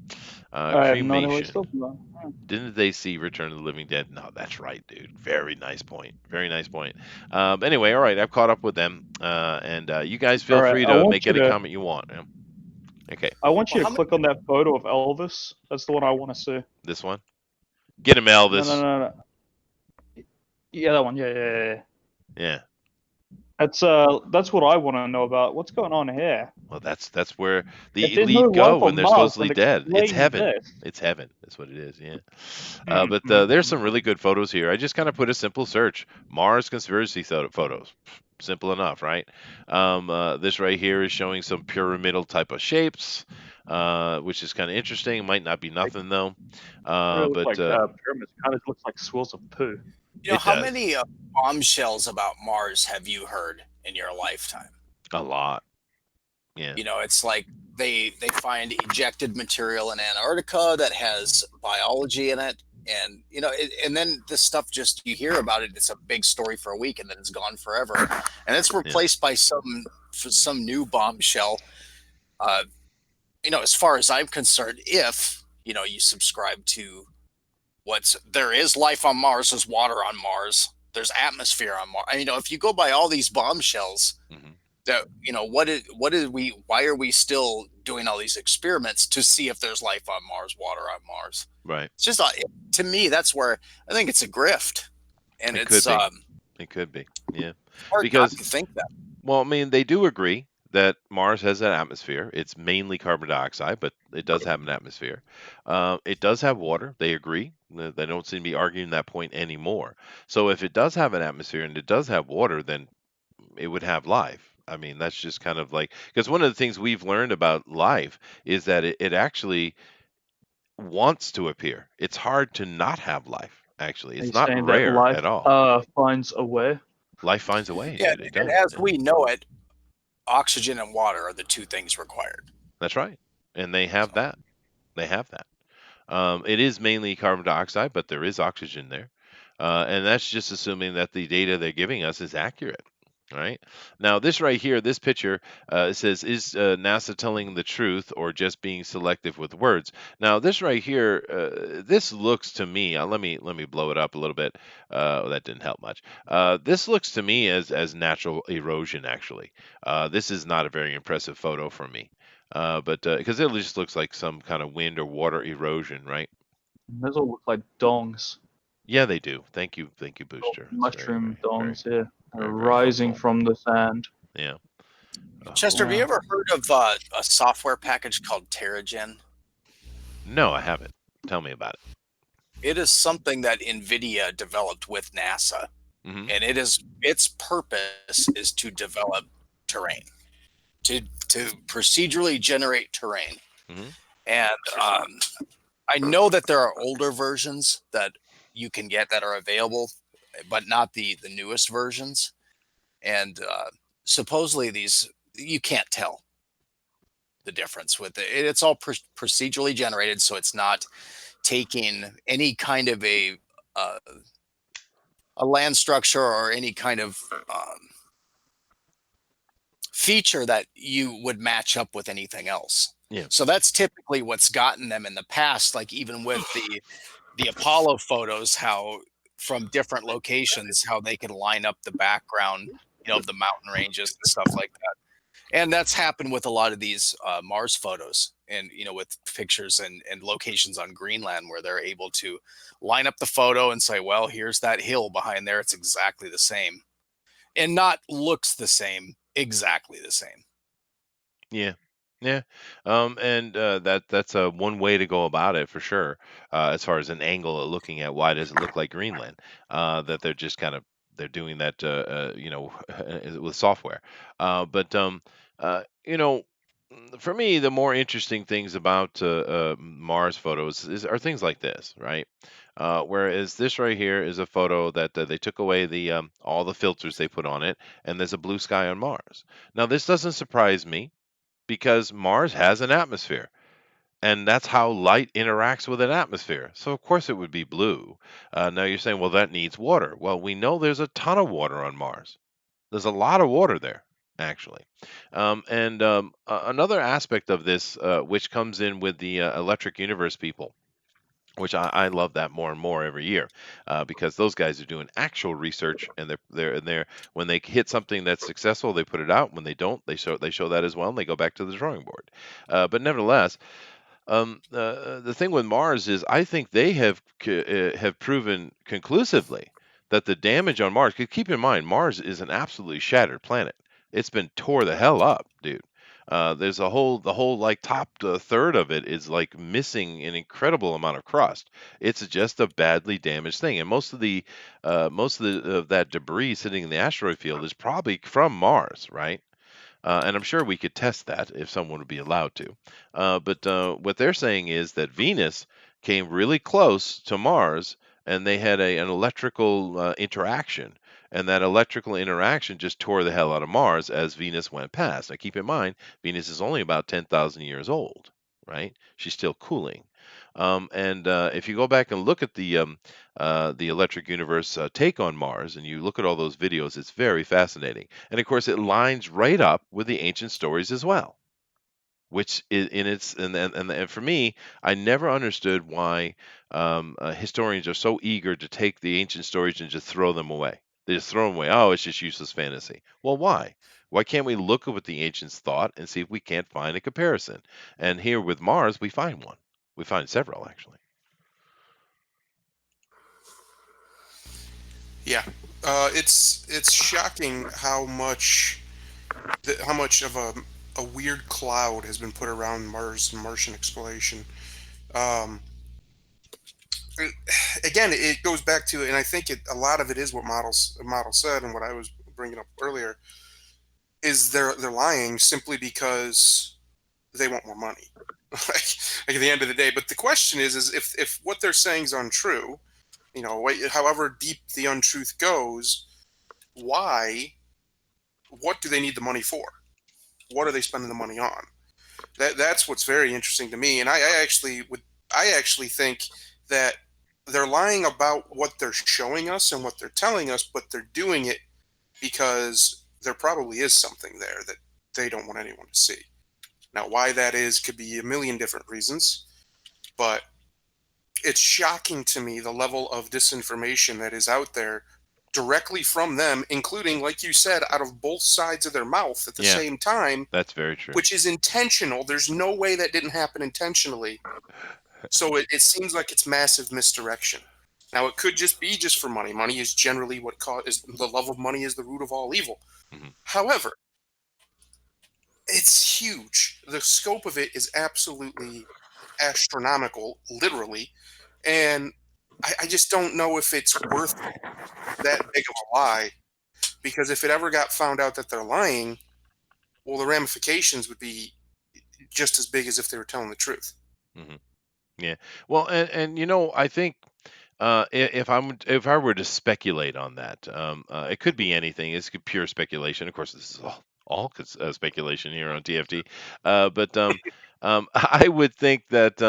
I have no idea what Cremation. it's talking about. Didn't they see Return of the Living Dead? No, that's right, dude. Very nice point. Very nice point. Anyway, all right, I've caught up with them, and you guys feel All right, free I to want make you any to- comment you want. Yeah. Okay, I want you Well, to click on that photo of Elvis. That's the one I want to see. this one. Get him, Elvis. No. Yeah, that one. Yeah. Yeah. That's what I want to know about. What's going on here? Well, that's where the If there's no elite go life when on they're Mars, supposedly then dead. It's explain heaven. this. It's heaven. That's what it is. Yeah. But there's some really good photos here. I just kind of put a simple search: Mars conspiracy photos. Simple enough, right? This right here is showing some pyramidal type of shapes. which is kind of interesting. It might not be nothing though, Really look but like pyramids. Kind of looks like swirls of poo. it How does many bombshells about Mars have you heard in your lifetime? a lot. Yeah. It's like they find ejected material in Antarctica that has biology in it, and and then this stuff, just you hear about it, it's a big story for a week, and then it's gone forever, and it's Yeah. replaced by some new bombshell. As far as I'm concerned, if you subscribe to there is life on Mars, there's water on Mars, there's atmosphere on Mars. If you go by all these bombshells, Hmm. that why are we still doing all these experiments to see if there's life on Mars, water on Mars? Right. It's just to me, that's where I think it's a grift, and It could it's be. It could be. Yeah. hard not Because to think that. Well, I mean, they do agree that Mars has an atmosphere. It's mainly carbon dioxide, but it does have an atmosphere. It does have water. They agree. They don't seem to be arguing that point anymore. So if it does have an atmosphere and it does have water, then it would have life. I mean, that's just kind of like, because one of the things we've learned about life is that it actually wants to appear. It's hard to not have life, actually. Are you It's not saying that rare life at all. finds a way? Life finds a way, Yeah, dude. It and does. as Yeah. we know it, oxygen and water are the two things required. That's right. And they have So, that. They have that. It is mainly carbon dioxide, but there is oxygen there. And that's just assuming that the data they're giving us is accurate. Right now, this right here, this picture says, "Is NASA telling the truth or just being selective with words?" Now, this right here, this looks to me. Let me blow it up a little bit. That didn't help much. This looks to me as natural erosion. Actually, this is not a very impressive photo from me. But because it just looks like some kind of wind or water erosion, right? Those all look like dongs. Yeah, they do. Thank you, Little Booster. It's very, mushroom dongs here, very rising helpful. from the sand. Yeah. Chester, have you Wow. ever heard of a software package called Terrigen? No, I haven't. Tell me about it. It is something that NVIDIA developed with NASA, Hmm. and its purpose is to develop terrain, to procedurally generate terrain. Hmm. And I know that there are older versions that you can get that are available, but not the newest versions. And supposedly these, you can't tell the difference with it. It's all procedurally generated, so it's not taking any kind of uh, a land structure or any kind of feature that you would match up with anything else. Yeah. So that's typically what's gotten them in the past, like even with the Apollo photos, how from different locations, how they can line up the background, of the mountain ranges and stuff like that. And that's happened with a lot of these Mars photos, and with pictures and locations on Greenland, where they're able to line up the photo and say, well, here's that hill behind there, it's exactly the same, and not looks the same, exactly the same. Yeah. Yeah. And that's one way to go about it for sure. As far as an angle of looking at why does it look like Greenland? That they're just kind of they're doing that, with software. But for me, the more interesting things about Mars photos are things like this, right? Whereas this right here is a photo that they took away all the filters they put on it, and there's a blue sky on Mars. Now, this doesn't surprise me because Mars has an atmosphere, and that's how light interacts with an atmosphere. So, of course, it would be blue. Now, you're saying, well, that needs water. Well, we know there's a ton of water on Mars. There's a lot of water there, actually. And another aspect of this, which comes in with the Electric Universe people, which I love that more and more every year, because those guys are doing actual research, and they're when they hit something that's successful, they put it out. When they don't, they show that as well, and they go back to the drawing board. But nevertheless, the thing with Mars is, I think they have proven conclusively that the damage on Mars. 'Cause keep in mind, Mars is an absolutely shattered planet. It's been tore the hell up, dude. There's the whole like top third of it is like missing an incredible amount of crust. It's just a badly damaged thing, and most of that debris sitting in the asteroid field is probably from Mars, right? and I'm sure we could test that if someone would be allowed to. But what they're saying is that Venus came really close to Mars, and they had an electrical interaction, and that electrical interaction just tore the hell out of Mars as Venus went past. Now, keep in mind, Venus is only about 10,000 years old, right? She's still cooling. And if you go back and look at the Electric Universe take on Mars, and you look at all those videos, it's very fascinating. And of course, it lines right up with the ancient stories as well, which is in its and for me, I never understood why historians are so eager to take the ancient stories and just throw them away. They just throw them away. Oh, it's just useless fantasy. Well, why? Why can't we look at what the ancients thought and see if we can't find a comparison? And here with Mars, we find one. We find several, actually. Yeah, it's shocking how much of a weird cloud has been put around Mars and Martian exploration. Um, Again, it goes back to, and I think a lot of it is what model said, and what I was bringing up earlier is they're lying simply because they want more money. Like at the end of the day. But the question is if what they're saying is untrue, however deep the untruth goes, why? What do they need the money for? What are they spending the money on? That's what's very interesting to me. And I actually think that they're lying about what they're showing us and what they're telling us, but they're doing it because there probably is something there that they don't want anyone to see. Now, why that is could be a million different reasons, but it's shocking to me the level of disinformation that is out there directly from them, including, like you said, out of both sides of their mouth at the Yeah, same time, that's very true. which is intentional. There's no way that didn't happen intentionally. So it seems like it's massive misdirection. Now, it could just be just for money. Money is generally the love of money is the root of all evil. Hmm. However, it's huge. The scope of it is absolutely astronomical, literally. And I just don't know if it's worth that big of a lie, because if it ever got found out that they're lying, well, the ramifications would be just as big as if they were telling the truth. Hmm. Yeah. Well, and I think if I were to speculate on that, it could be anything. It's pure speculation. Of course, this is all speculation here on TFT. But I would think that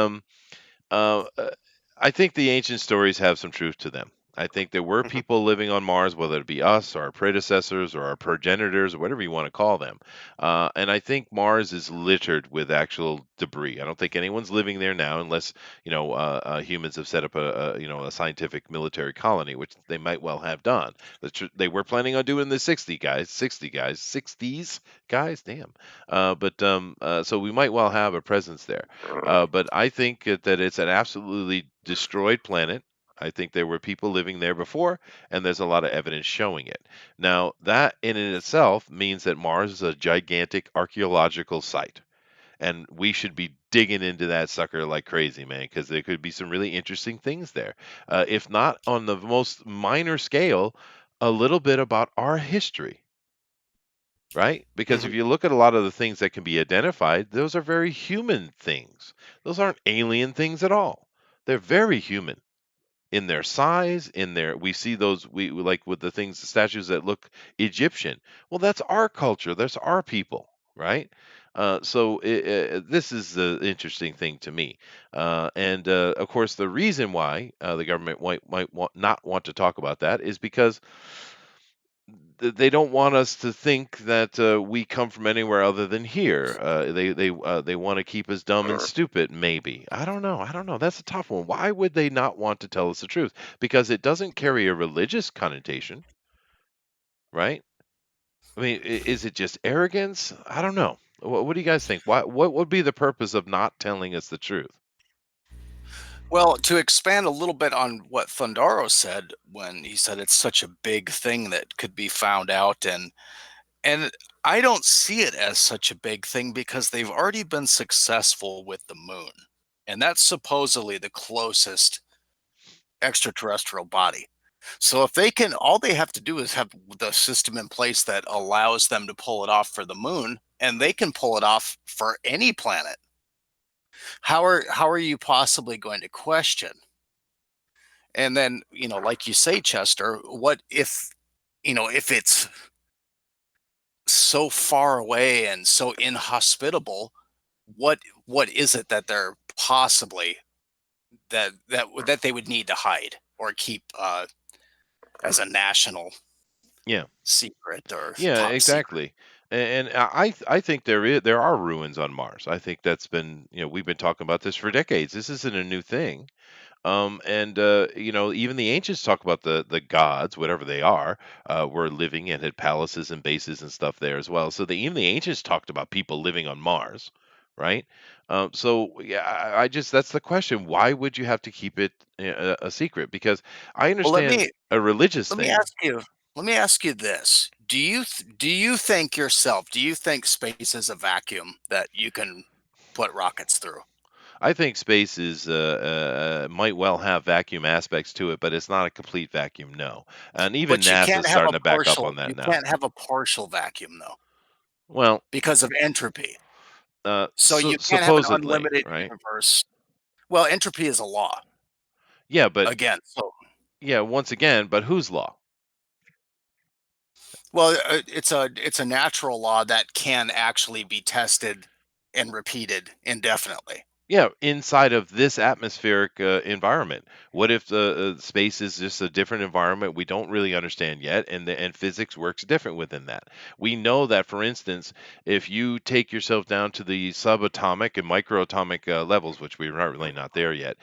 Uh, uh, I think the ancient stories have some truth to them. I think there were Mhm. people living on Mars, whether it be us or our predecessors or our progenitors or whatever you want to call them. And I think Mars is littered with actual debris. I don't think anyone's living there now, unless humans have set up a scientific military colony, which they might well have done. They were planning on doing the 60s guys, damn. So we might well have a presence there. But I think that it's an absolutely destroyed planet. I think there were people living there before, and there's a lot of evidence showing it. Now, that in and itself means that Mars is a gigantic archaeological site, and we should be digging into that sucker like crazy, man, because there could be some really interesting things there. If not on the most minor scale, a little bit about our history, right? Because if Mhm. you look at a lot of the things that can be identified, those are very human things. Those aren't alien things at all. They're very human in their size, in their we see those we like with the things, the statues that look Egyptian. Well, that's our culture. That's our people, right? This is the interesting thing to me, and of course, the reason why the government not want to talk about that is because they don't want us to think that we come from anywhere other than here. They want to keep us dumb and stupid. Maybe I don't know. I don't know. That's a tough one. Why would they not want to tell us the truth? Because it doesn't carry a religious connotation, right? I mean, is it just arrogance? I don't know. What do you guys think? What would be the purpose of not telling us the truth? Well, to expand a little bit on what Thundaro said when he said it's such a big thing that could be found out, and I don't see it as such a big thing because they've already been successful with the moon. And that's supposedly the closest extraterrestrial body. So if they can, all they have to do is have the system in place that allows them to pull it off for the moon, and they can pull it off for any planet. How are you possibly going to question? And then, like you say, Chester, what if, if it's so far away and so inhospitable, what is it that they're possibly that they would need to hide or keep as a national Yeah. secret or Yeah, top secret? exactly. And I think there are ruins on Mars. I think that's been, we've been talking about this for decades. This isn't a new thing. And even the ancients talk about the gods, whatever they are, were living and had palaces and bases and stuff there as well. So even the ancients talked about people living on Mars, right? So yeah, I just that's the question. Why would you have to keep it a secret? Because I Well, let understand me a religious let me thing. ask you let me ask you this. Do you think space is a vacuum that you can put rockets through? I think space is might well have vacuum aspects to it, but it's not a complete vacuum, no. And even But you NASA's can't have a starting to back up partial on that you now. can't have a partial vacuum though Well, because of entropy. So you can't have an supposedly, unlimited right? universe. Well, entropy is a law Yeah, but again. So, yeah, once again, but whose law? well, it's a natural law that can actually be tested and repeated indefinitely. Yeah, inside of this atmospheric environment. What if the space is just a different environment we don't really understand yet, and physics works different within that? We know that, for instance, if you take yourself down to the subatomic and microatomic levels, which we're not really not there yet,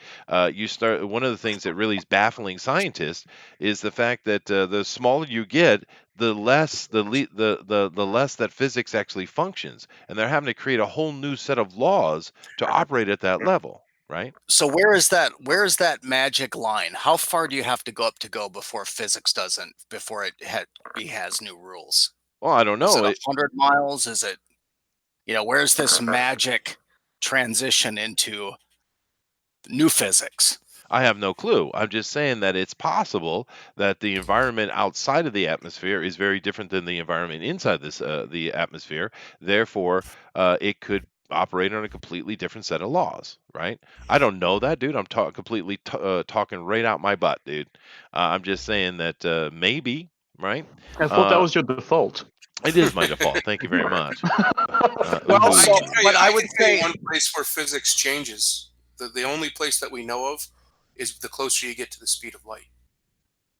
you start. One of the things that really is baffling scientists is the fact that the smaller you get, the less the less that physics actually functions, and they're having to create a whole new set of laws to operate at that level, right? So where is that magic line? How far do you have to go up to go before physics doesn't before it has new rules? Well, I don't Is it know. 100 miles? Is it, where's this magic transition into new physics? I have no clue. I'm just saying that it's possible that the environment outside of the atmosphere is very different than the environment inside the atmosphere. Therefore, it could operate on a completely different set of laws, right? I don't know that, dude. I'm completely talking right out my butt, dude. I'm just saying that maybe, right? I thought that Uh, was your default. it is my default. Thank you very much. Well, I so can Ooh. tell you, but I I would can tell you say one place where physics changes. The only place that we know of is the closer you get to the speed of light.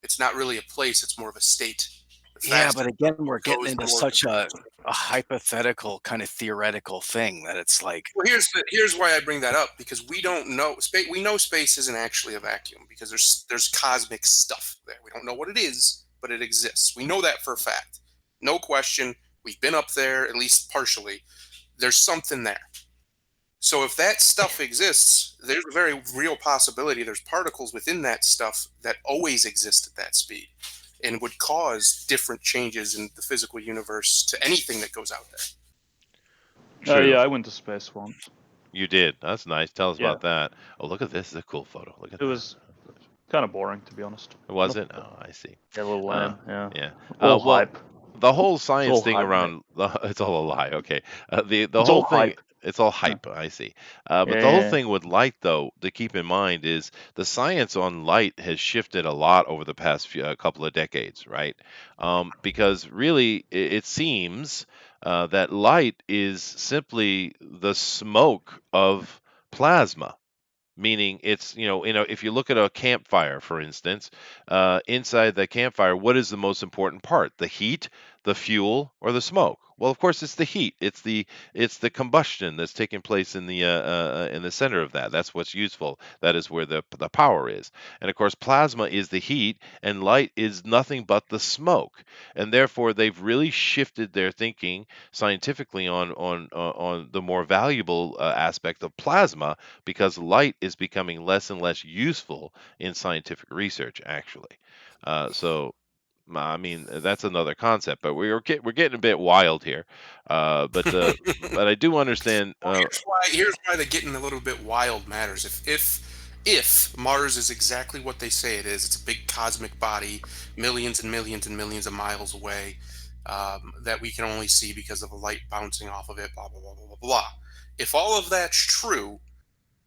It's not really a place; it's more of a state. The yeah, faster but again, we're it getting goes, the into more such a, confusing. a hypothetical kind of theoretical thing that it's like, Well, here's why I bring that up, because we don't know space. We know space isn't actually a vacuum because there's cosmic stuff there. We don't know what it is, but it exists. We know that for a fact. No question. We've been up there at least partially. There's something there. So if that stuff exists, there's a very real possibility there's particles within that stuff that always exist at that speed and would cause different changes in the physical universe to anything that goes out there. True. Yeah, I went to space once. You did. That's nice. Tell us Yeah, about that. Oh, look at this. This is a cool photo. Look at it that. was kind of boring, to be honest. Was No, it? Oh, I see. yeah, a little Uh, lame. Yeah, yeah. all Well, hype. the whole It's science all thing hype, mate. around it's all a lie. Okay. The It's whole all thing hype. it's all Yeah, hype. I see. But the whole yeah. thing with light, though, to keep in mind is the science on light has shifted a lot over the past couple of decades, right? Because really, it seems that light is simply the smoke of plasma, meaning it's if you look at a campfire, for instance, inside the campfire, what is the most important part? The heat, the fuel, or the smoke? Well, of course it's the heat. It's the combustion that's taking place in the center of that. That's what's useful. That is where the power is. And of course plasma is the heat, and light is nothing but the smoke. And therefore they've really shifted their thinking scientifically on the more valuable aspect of plasma, because light is becoming less and less useful in scientific research, actually. So, I mean, that's another concept, but we're getting a bit wild here. But I do understand. Well, here's why the getting a little bit wild matters. If if Mars is exactly what they say it is, it's a big cosmic body, millions and millions and millions of miles away, that we can only see because of the light bouncing off of it, blah, blah, blah, blah, blah, blah. If all of that's true,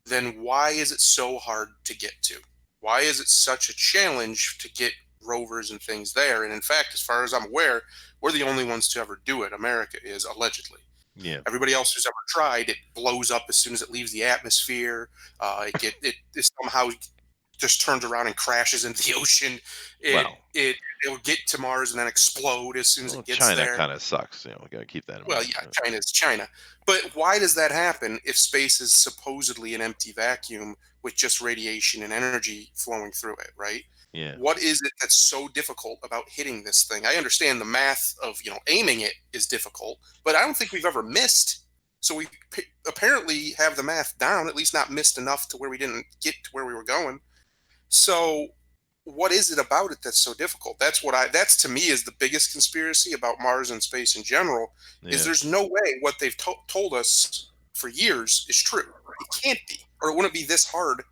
then why is it so hard to get to? Why is it such a challenge to get rovers and things there? And in fact, as far as I'm aware, we're the only ones to ever do it. America is, allegedly. Yeah. Everybody else who's ever tried, it blows up as soon as it leaves the atmosphere. It somehow just turns around and crashes into the ocean. Well. It'll get to Mars and then explode as soon as it gets China there. kind of sucks. We got to keep that in Well, mind. yeah, China's China. But why does that happen if space is supposedly an empty vacuum with just radiation and energy flowing through it, right? Yeah. What is it that's so difficult about hitting this thing? I understand the math of, aiming it is difficult, but I don't think we've ever missed. So we apparently have the math down, at least not missed enough to where we didn't get to where we were going. So what is it about it that's so difficult? That's to me is the biggest conspiracy about Mars and space in general, is Yeah. there's no way what they've told us for years is true. It can't be, or it wouldn't be this hard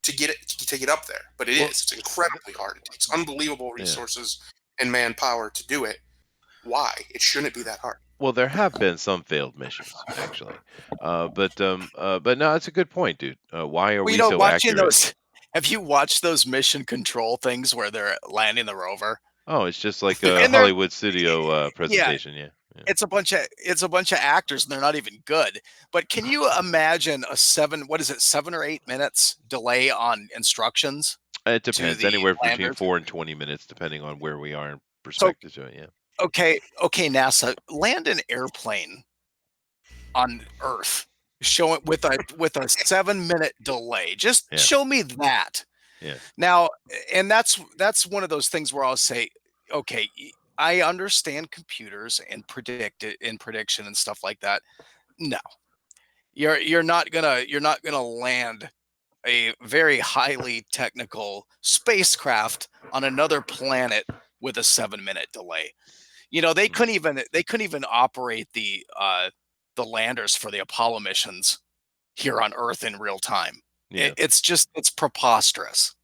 to get up there. But it is. It's incredibly hard. It takes unbelievable resources and manpower to do it. Why? It shouldn't be that hard. Well, there have been some failed missions, actually, but no, it's a good point, dude. Why are we so watching accurate? have you watched those mission control things where they're landing the rover? Oh, it's just like a And they're Hollywood studio presentation. Yeah. it's a bunch of actors and they're not even good. But can you imagine a 7 or 8 minutes delay on instructions? It depends. the Anywhere between landers? 4 and 20 minutes, depending on where we are in perspective to it. Yeah. Okay, NASA, land an airplane on Earth. Show it with a 7-minute delay. Just Yeah. show me that. Yeah. Now, and that's one of those things where I'll say, okay, I understand computers and prediction and stuff like that. No, you're not gonna land a very highly technical spacecraft on another planet with a 7-minute delay. They couldn't even operate the landers for the Apollo missions here on Earth in real time. Yeah. It's preposterous.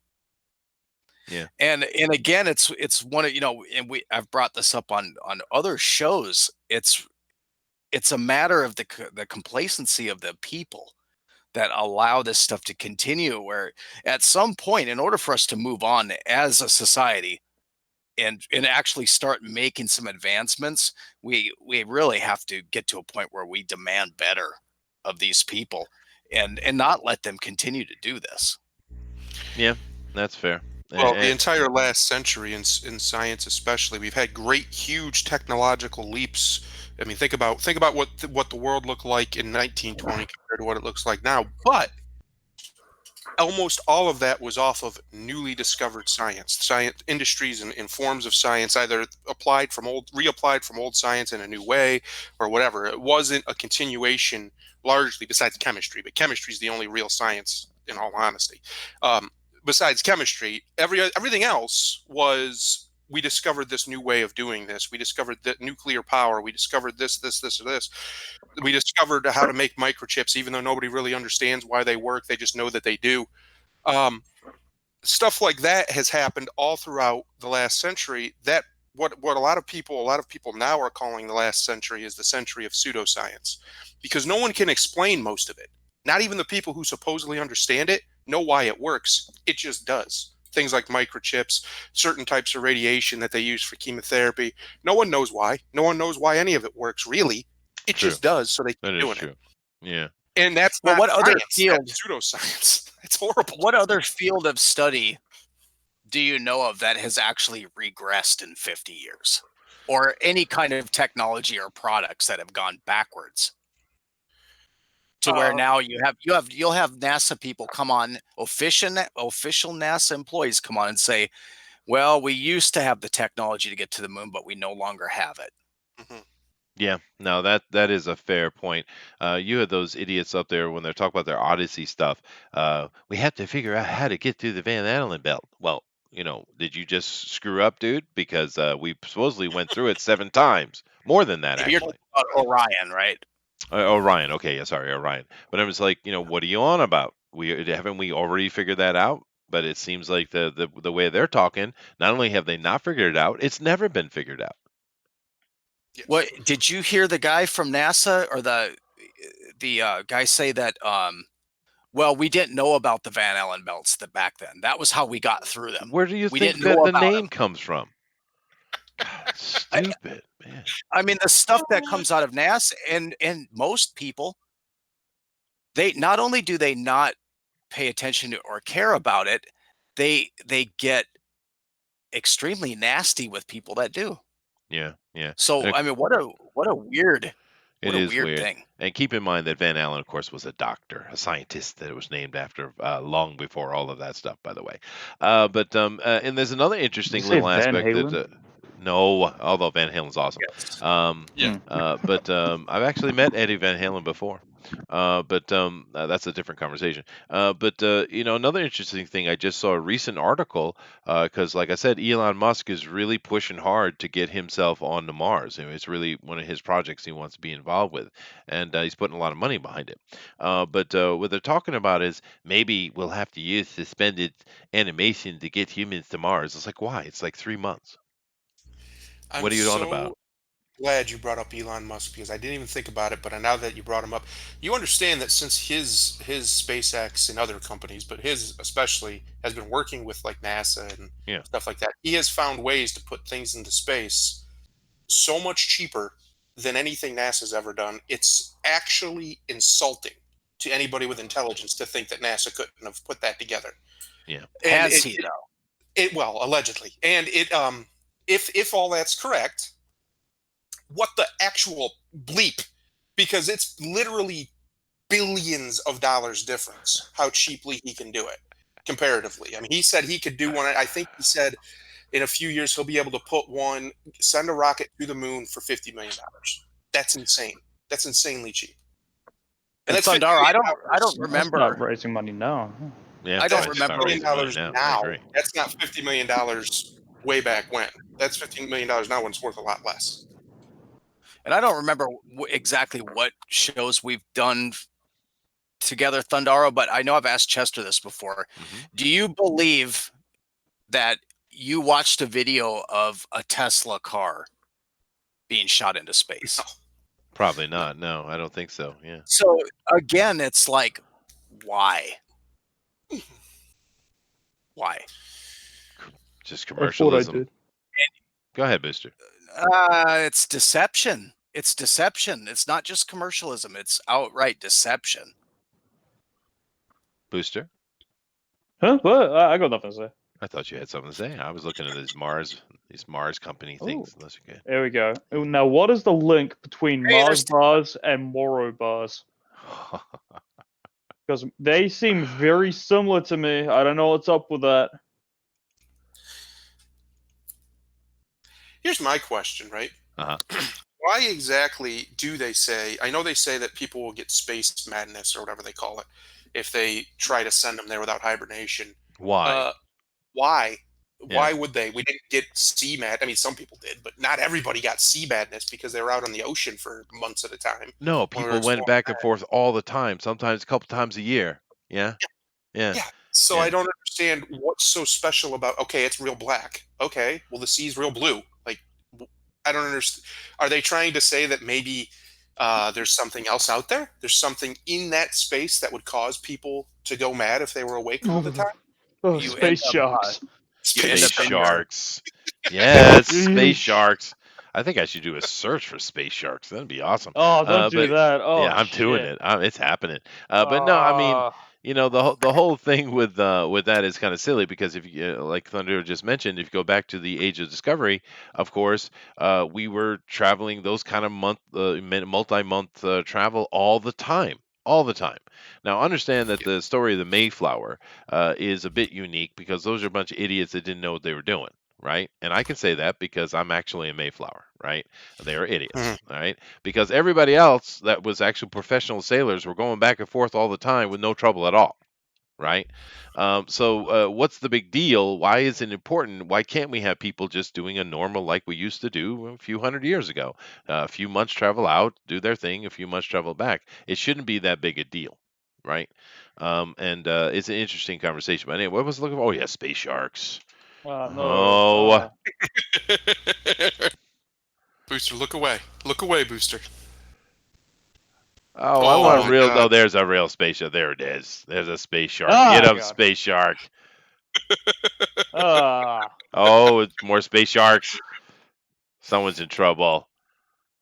Yeah. And again, it's one of, and I've brought this up on other shows. It's a matter of the complacency of the people that allow this stuff to continue, where at some point, in order for us to move on as a society and actually start making some advancements, we really have to get to a point where we demand better of these people and not let them continue to do this. Yeah, that's fair. Well, the entire last century in science, especially, we've had great, huge technological leaps. I mean, think about what the world looked like in 1920 compared to what it looks like now. But almost all of that was off of newly discovered science industries and forms of science, either reapplied from old science in a new way or whatever. It wasn't a continuation, largely, besides chemistry, but chemistry is the only real science, in all honesty. Besides chemistry, everything else was, we discovered this new way of doing this. We discovered that nuclear power. We discovered this, or this. We discovered how to make microchips, even though nobody really understands why they work. They just know that they do. Stuff like that has happened all throughout the last century. That what a lot of people now are calling the last century is the century of pseudoscience, because no one can explain most of it. Not even the people who supposedly understand it know why it works. It just does. Things like microchips, certain types of radiation that they use for chemotherapy. No one knows why. No one knows why any of it works, really. It just does, so they keep doing it. Yeah. And that's well, not what other science, field? that's pseudoscience. It's horrible. What other field of study do you know of that has actually regressed in 50 years? Or any kind of technology or products that have gone backwards? To where now you'll have NASA people come on, official NASA employees come on and say, well, we used to have the technology to get to the moon, but we no longer have it. Mm-hmm. Yeah, no, that is a fair point. You had those idiots up there when they're talking about their Odyssey stuff. We have to figure out how to get through the Van Allen belt. Well, did you just screw up, dude? Because we supposedly went through it 7 times, more than that, You're actually. talking about Orion, right? Orion. Okay, yeah, sorry, Orion. But I was like, what are you on about? Haven't we already figured that out? But it seems like the way they're talking, not only have they not figured it out, it's never been figured out. Yeah. What did you hear the guy from NASA or the guy say that? Well, we didn't know about the Van Allen belts back then. That was how we got through them. Where do you We think didn't that know the about name them. comes from? God, it's stupid, man. I mean, the stuff that comes out of NASA and most people, they not only do they not pay attention to or care about it, they get extremely nasty with people that do. Yeah, yeah. So, I mean, what a weird It is weird. thing. And keep in mind that Van Allen, of course, was a doctor, a scientist that it was named after long before all of that stuff, by the way. And there's another Did you interesting say little Van aspect that, Halen? no, although Van Halen's awesome. Yes. Yeah. I've actually met Eddie Van Halen before. That's a different conversation. Another interesting thing, I just saw a recent article because, like I said, Elon Musk is really pushing hard to get himself on to Mars. It's really one of his projects he wants to be involved with, and he's putting a lot of money behind it. What they're talking about is maybe we'll have to use suspended animation to get humans to Mars. It's like, why? It's like 3 months. I'm What are you on about? so glad you brought up Elon Musk because I didn't even think about it, but now that you brought him up, you understand that since his SpaceX and other companies, but his especially has been working with like NASA and Yeah, stuff like that, he has found ways to put things into space so much cheaper than anything NASA's ever done. It's actually insulting to anybody with intelligence to think that NASA couldn't have put that together. yeah. And Has he though? well, allegedly, and if all that's correct, what the actual bleep? Because it's literally billions of dollars difference how cheaply he can do it comparatively. I mean, he said he could do one. I think he said in a few years he'll be able to put one, send a rocket to the moon for $50 million. That's insane. That's insanely cheap. And that's $50 Thundara, I don't Let's remember. start raising money now. Yeah, I don't right, remember. start million raising money dollars now. I now. agree. That's not $50 million way back when. That's $15 million now when it's worth a lot less. And I don't remember exactly what shows we've done together, Thundara, but I know I've asked Chester this before. Mhm. Do you believe that you watched a video of a Tesla car being shot into space? No. Probably not. No, I don't think so. Yeah. So again, it's like, why? Why? Just I thought I commercialism. did. Go ahead, Booster. It's deception. It's deception. It's not just commercialism. It's outright deception. Booster? Huh? What? I got nothing to say. I thought you had something to say. I was looking at these Mars company things. Oh. Those are good. There we go. Now, what is the link between Hey, Mars bars and Moro bars? Because they seem very similar to me. I don't know what's up with that. Here's my question, right? Uh-huh. Why exactly do they say? I know they say that people will get space madness or whatever they call it if they try to send them there without hibernation. Why? Why? Yeah. Why would they? We didn't get sea mad. I mean, some people did, but not everybody got sea madness because they were out on the ocean for months at a time. No, when we were people went exploring back and that. forth all the time, sometimes a couple times a year. Yeah. Yeah. Yeah. So Yeah. I don't understand what's so special about. Okay, it's real black. Okay, well the sea's real blue. Like, I don't understand. Are they trying to say that maybe there's something else out there? There's something in that space that would cause people to go mad if they were awake all the time? Oh, You space end up- sharks. You end Space up in sharks. Yes, space Yeesh. sharks. I think I should do a search for space sharks. That'd be awesome. Oh, don't do But that. Oh, yeah, I'm doing shit. it. It's happening. But no, I mean, Ah. the whole thing with that is kind of silly because if you like Thunder just mentioned, if you go back to the Age of Discovery, of course, we were traveling those kind of multi-month travel all the time. All the time. Now, understand that the story of the Mayflower is a bit unique because those are a bunch of idiots that didn't know what they were doing, right? And I can say that because I'm actually a Mayflower, right? They are idiots, all right? Because everybody else that was actual professional sailors were going back and forth all the time with no trouble at all, right? What's the big deal? Why is it important? Why can't we have people just doing a normal like we used to do a few hundred years ago? A few months travel out, do their thing, a few months travel back. It shouldn't be that big a deal, right? And it's an interesting conversation. But anyway, what was I looking for? Oh yeah, space sharks. No. Oh, Booster, look away. Look away, Booster. oh, I Oh want a my real. God. Oh, there's a real space shark. There it is. There's a space shark. Get him, God. space shark. Ah. Oh, it's more space sharks. Someone's in trouble.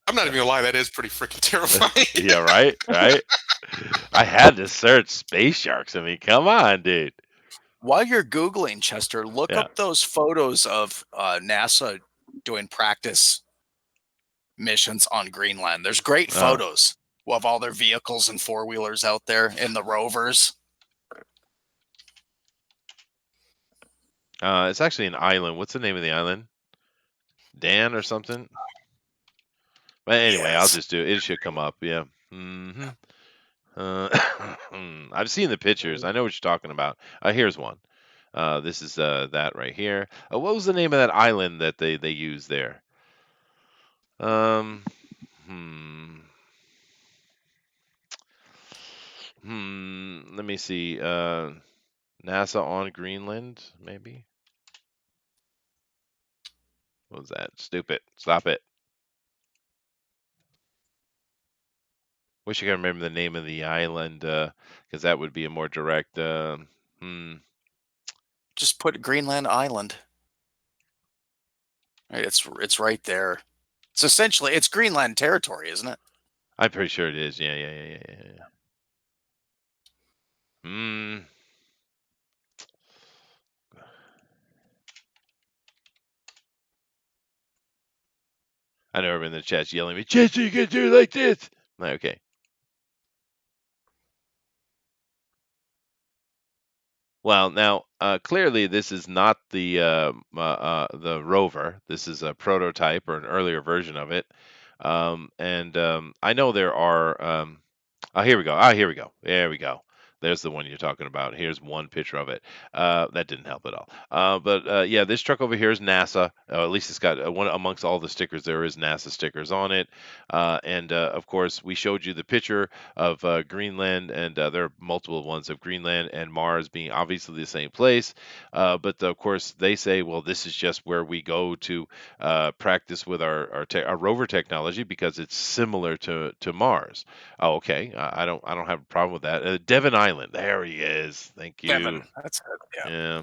I'm not even gonna lie, that is pretty freaking terrifying. Yeah, right, right. I had to search space sharks. I mean, come on, dude. While you're Googling, Chester, look Yeah. up those photos of NASA doing practice missions on Greenland. There's great photos of all their vehicles and four-wheelers out there in the rovers. It's actually an island. What's the name of the island? Dan or something? But anyway, I'll Yes. just do it. It should come up. Yeah. I've seen the pictures. I know what you're talking about. Here's one. This is that right here. What was the name of that island that they use there? Um, hmm. Let me see. NASA on Greenland, maybe. What was that? Stupid. Stop it. Wish I could remember the name of the island, because that would be a more direct. Just put Greenland Island. It's right there. It's essentially it's Greenland territory, isn't it? I'm pretty sure it is. Yeah. I know everyone in the chat's yelling at me, Chester, you can do it like this. I'm like, okay. Well, now clearly this is not the rover. This is a prototype or an earlier version of it. And I know there are. Oh, here we go. Here we go. There we go. There's the one you're talking about. Here's one picture of it. That didn't help at all. But yeah, this truck over here is NASA. At least it's got one amongst all the stickers. There is NASA stickers on it. And of course, we showed you the picture of Greenland, and there are multiple ones of Greenland and Mars being obviously the same place. But of course, they say, well, this is just where we go to practice with our rover technology because it's similar to Mars. Oh, okay. I don't have a problem with that. Devon Island. There he is. Thank you. Devon. That's it. Yeah. Yeah.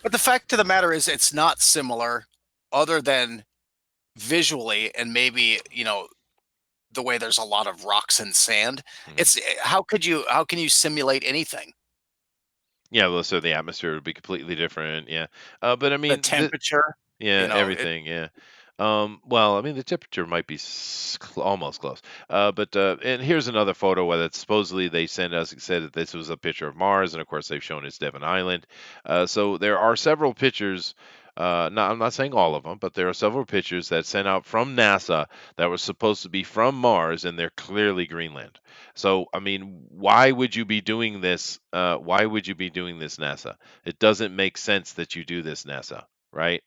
But the fact of the matter is it's not similar other than visually and maybe, the way there's a lot of rocks and sand. It's how can you simulate anything? Yeah, well, so the atmosphere would be completely different. Yeah. But I The mean, temperature, yeah, it everything. Yeah. Well, I mean, the temperature might be almost close. But and here's another photo where that supposedly they said that this was a picture of Mars, and of course they've shown it's Devon Island. So there are several pictures. I'm not saying all of them, but there are several pictures that sent out from NASA that were supposed to be from Mars, and they're clearly Greenland. So, I mean, why would you be doing this? Why would you be doing this, NASA? It doesn't make sense that you do this, NASA, right?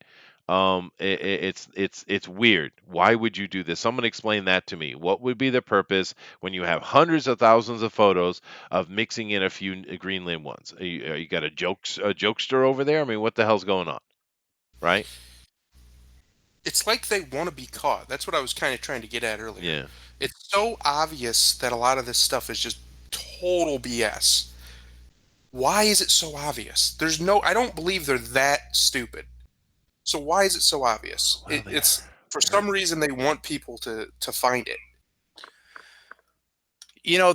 It's weird. Why would you do this? Someone explain that to me. What would be the purpose when you have hundreds of thousands of photos of mixing in a few Greenland ones? You got a jokester over there? I mean, what the hell's going on, right? It's like they want to be caught. That's what I was kind of trying to get at earlier. Yeah. It's so obvious that a lot of this stuff is just total BS. Why is it so obvious? I don't believe they're that stupid. So why is it so obvious? Well, It's for some reason they want people to find it.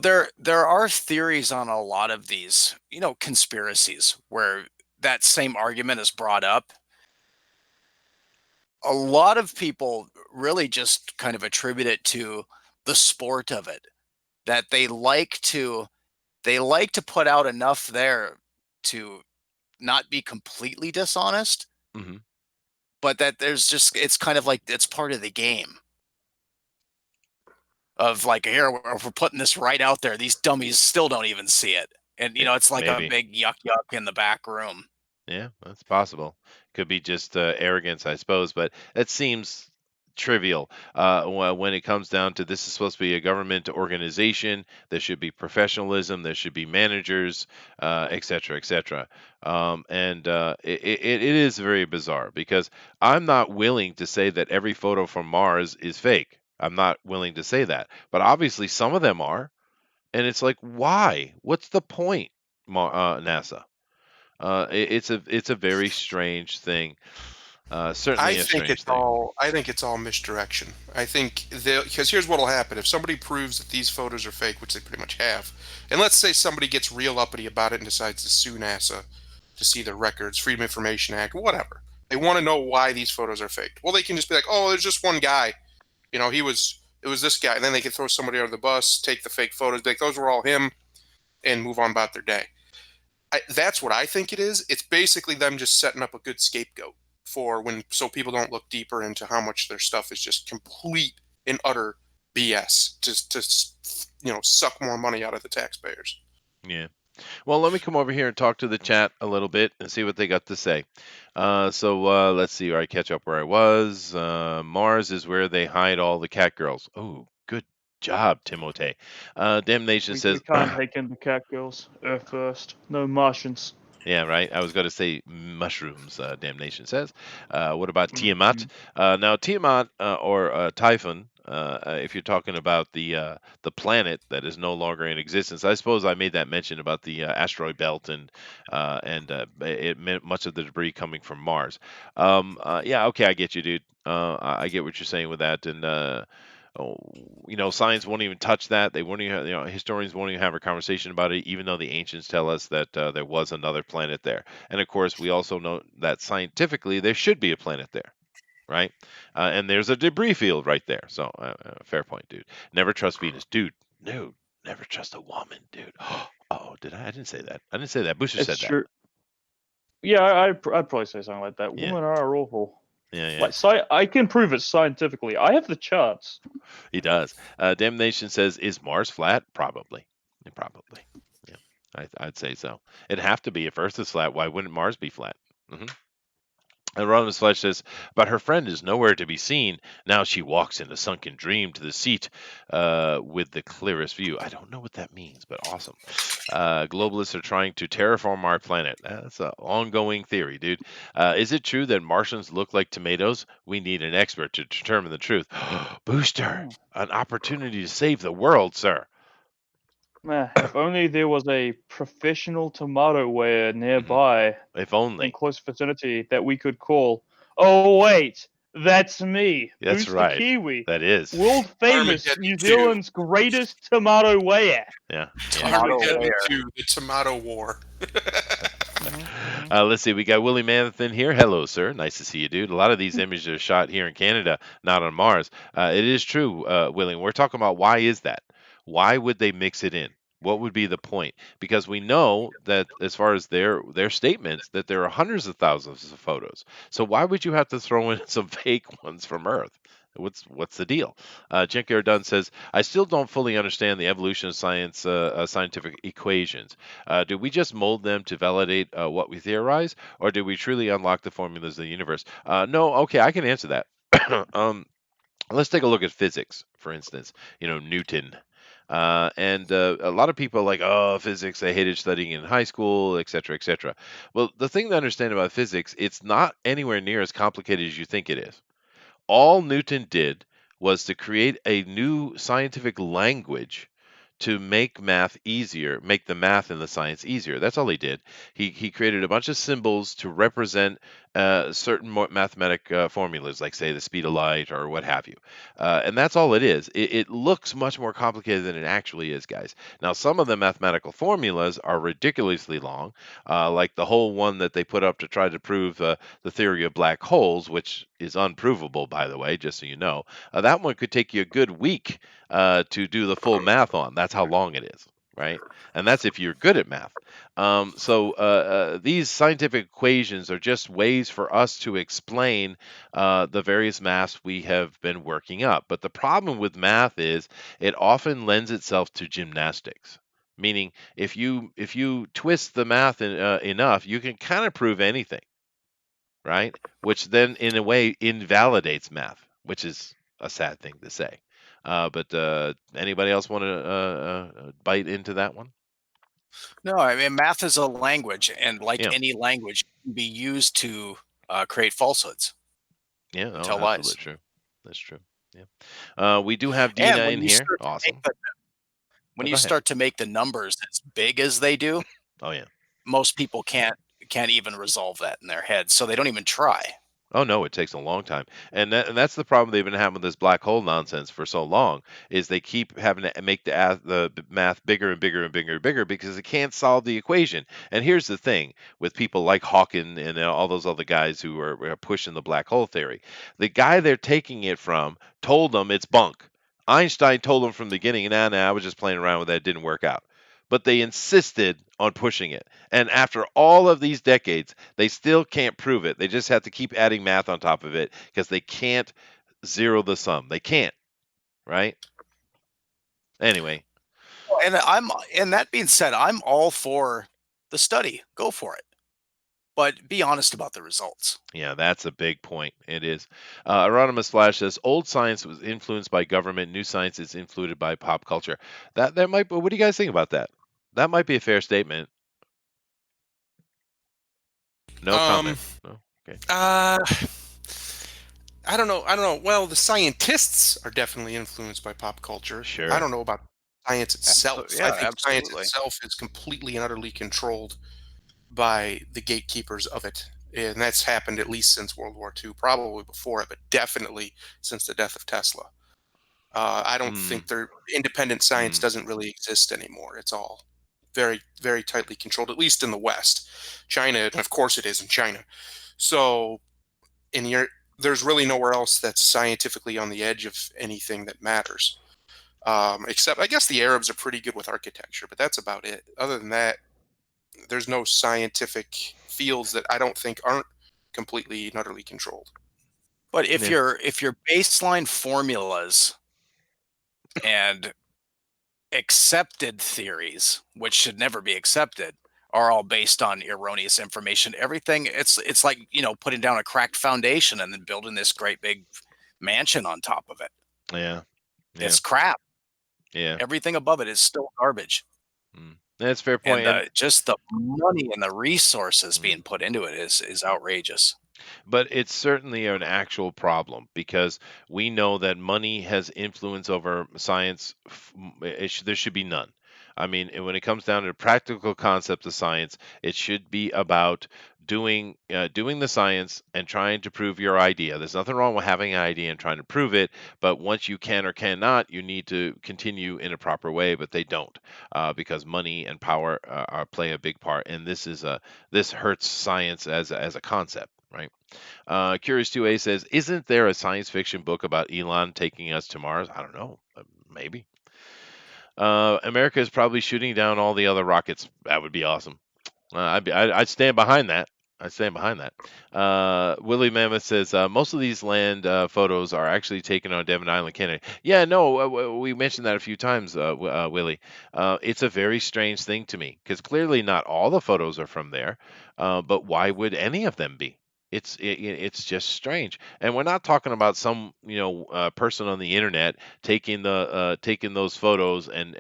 there are theories on a lot of these, conspiracies where that same argument is brought up. A lot of people really just kind of attribute it to the sport of it, that they like to put out enough there to not be completely dishonest, hmm but that it's kind of like it's part of the game of like, here we're putting this right out there. These dummies still don't even see it, and Yeah, it's like a maybe. big yuck in the back room. Yeah, that's possible. Could be just arrogance, I suppose. But it seems trivial. When it comes down to this is supposed to be a government organization, there should be professionalism, there should be managers, et cetera, et cetera. And it is very bizarre because I'm not willing to say that every photo from Mars is fake. I'm not willing to say that, but obviously some of them are, and it's like, why? What's the point, NASA? It's a very strange thing. Certainly a strange thing. I think it's all misdirection. I think because here's what'll happen if somebody proves that these photos are fake, which they pretty much have, and let's say somebody gets real uppity about it and decides to sue NASA to see their records, Freedom of Information Act, whatever. They want to know why these photos are faked. Well, they can just be like, oh, there's just one guy. It was this guy, and then they can throw somebody under the bus, take the fake photos, be like those were all him, and move on about their day. That's what I think it is. It's basically them just setting up a good scapegoat so people don't look deeper into how much their stuff is just complete and utter BS to suck more money out of the taxpayers. Yeah. Well, let me come over here and talk to the chat a little bit and see what they got to say. So let's see where I catch up where I was. Mars is where they hide all the cat girls. Oh, good job, Timote. Damnation We says, can't take in the cat girls. Earth first. No Martians. yeah, right. I was going to say mushrooms, Damnation says. What about Tiamat? Mhm. Now, Tiamat or Typhon, if you're talking about the planet that is no longer in existence, I suppose I made that mention about the asteroid belt and it meant much of the debris coming from Mars. Yeah, okay, I get you, dude. I get what you're saying with that, and oh, science won't even touch that. They won't even, historians won't even have a conversation about it, even though the ancients tell us that there was another planet there. And of course, we also know that scientifically there should be a planet there, right? And there's a debris field right there. So, fair point, dude. Never trust Venus, dude. No, never trust a woman, dude. Oh, did I? I didn't say that. I didn't say that. Busher It's said that. true. Yeah, I'd probably say something like that. Yeah. Women are awful. Yeah, yeah. Like, I can prove it scientifically. I have the charts. He does. Damnation says, "Is Mars flat?" Probably. Yeah, probably. Yeah, I'd say so. It'd have to be if Earth is flat. Why wouldn't Mars be flat? hmm And Rodimus Flesh says, "But her friend is nowhere to be seen. Now she walks in a sunken dream to the seat with the clearest view." I don't know what that means, but awesome. Globalists are trying to terraform our planet. That's an ongoing theory, dude. Is it true that Martians look like tomatoes? We need an expert to determine the truth. Booster, an opportunity to save the world, sir. If only there was a professional tomato weigher Mhm. nearby If in only. close vicinity that we could call. Oh wait, that's me, That's Booster right. Kiwi, That is. world famous Armageddon New 2. Zealand's greatest tomato weigher. Yeah. Tomato Armageddon wear. 2, the Tomato War. Let's see. We got Willie Manthan here. Hello, sir. Nice to see you, dude. A lot of these images are shot here in Canada, not on Mars. It is true, Willie. We're talking about why is that? Why would they mix it in? What would be the point? Because we know that as far as their statements, that there are hundreds of thousands of photos. So why would you have to throw in some fake ones from Earth? What's the deal? Jen Dunn says, "I still don't fully understand the evolution of scientific equations. Do we just mold them to validate what we theorize, or do we truly unlock the formulas of the universe?" No, okay, I can answer that. um, let's take a look at physics, for instance. Newton. And a lot of people are like, oh, physics, I hated studying in high school, et cetera, et cetera. Well, the thing to understand about physics, it's not anywhere near as complicated as you think it is. All Newton did was to create a new scientific language to make math easier, make the math and the science easier. That's all he did. He created a bunch of symbols to represent certain mathematic formulas, like say the speed of light or what have you. And that's all it is. It looks much more complicated than it actually is, guys. Now, some of the mathematical formulas are ridiculously long, like the whole one that they put up to try to prove the theory of black holes, which is unprovable, by the way, just so you know. That one could take you a good week to do the full math on. That's how long it is, right? And that's if you're good at math. So these scientific equations are just ways for us to explain the various maths we have been working up. But the problem with math is it often lends itself to gymnastics. Meaning, if you twist the math enough, you can kind of prove anything, right? Which then, in a way, invalidates math. which is a sad thing to say. But anybody else want to bite into that one? No, I mean, math is a language, and like Yeah, any language, it can be used to create falsehoods yeah, and no, tell lies. absolutely true. That's true. Yeah. We do have And Dina in here. Awesome. when Oh, you go ahead. start to make the numbers as big as they do, Oh yeah. most people can't even resolve that in their head, so they don't even try. Oh no, it takes a long time, and that's the problem they've been having with this black hole nonsense for so long. Is they keep having to make the math bigger and bigger and bigger and bigger because they can't solve the equation. And here's the thing with people like Hawking and all those other guys who are pushing the black hole theory, the guy they're taking it from told them it's bunk. Einstein told them from the beginning, nah, I was just playing around with that, it didn't work out. But they insisted on pushing it. And after all of these decades, they still can't prove it. They just have to keep adding math on top of it because they can't zero the sum. They can't, right? Anyway, And that being said, I'm all for the study. Go for it. But be honest about the results. yeah, that's a big point. It is. Anonymous Flash says old science was influenced by government, new science is influenced by pop culture. That might. What do you guys think about that? That might be a fair statement. No Um, comment. No. Okay. uh, I don't know. I don't know. Well, the scientists are definitely influenced by pop culture. I Sure. don't know about science itself. I think science Absolutely. itself is completely and utterly controlled by the gatekeepers of it. And that's happened at least since World War II, probably before it, but definitely since the death of Tesla. I don't Hmm. think their independent science Hmm. doesn't really exist anymore. It's all very, very tightly controlled, at least in the West. China, and of course it is in China. So in your, there's really nowhere else that's scientifically on the edge of anything that matters. Except, I guess the Arabs are pretty good with architecture, but that's about it. Other than that, there's no scientific fields that I don't think aren't completely and utterly controlled. But Yeah. if your baseline formulas and accepted theories, which should never be accepted, are all based on erroneous information, everything it's like, putting down a cracked foundation and then building this great big mansion on top of it. Yeah. Yeah. It's crap. Yeah. Everything above it is still garbage. That's a fair point. And And just the money and the resources mm, being put into it is outrageous. but it's certainly an actual problem because we know that money has influence over science. There should be none. I mean, when it comes down to the practical concept of science, it should be about doing the science and trying to prove your idea. There's nothing wrong with having an idea and trying to prove it, but once you can or cannot, you need to continue in a proper way. But they don't, because money and power play a big part, and this hurts science as a concept, right? Curious 2A says, "Isn't there a science fiction book about Elon taking us to Mars?" I don't know. Maybe. America is probably shooting down all the other rockets. That would be awesome. I'd stand behind that. I'd stand behind that. Willie Mammoth says most of these land photos are actually taken on Devon Island, Canada. Yeah, no, we mentioned that a few times, Willie. It's a very strange thing to me because clearly not all the photos are from there, but why would any of them be? It's just strange, and we're not talking about some person on the internet taking those photos and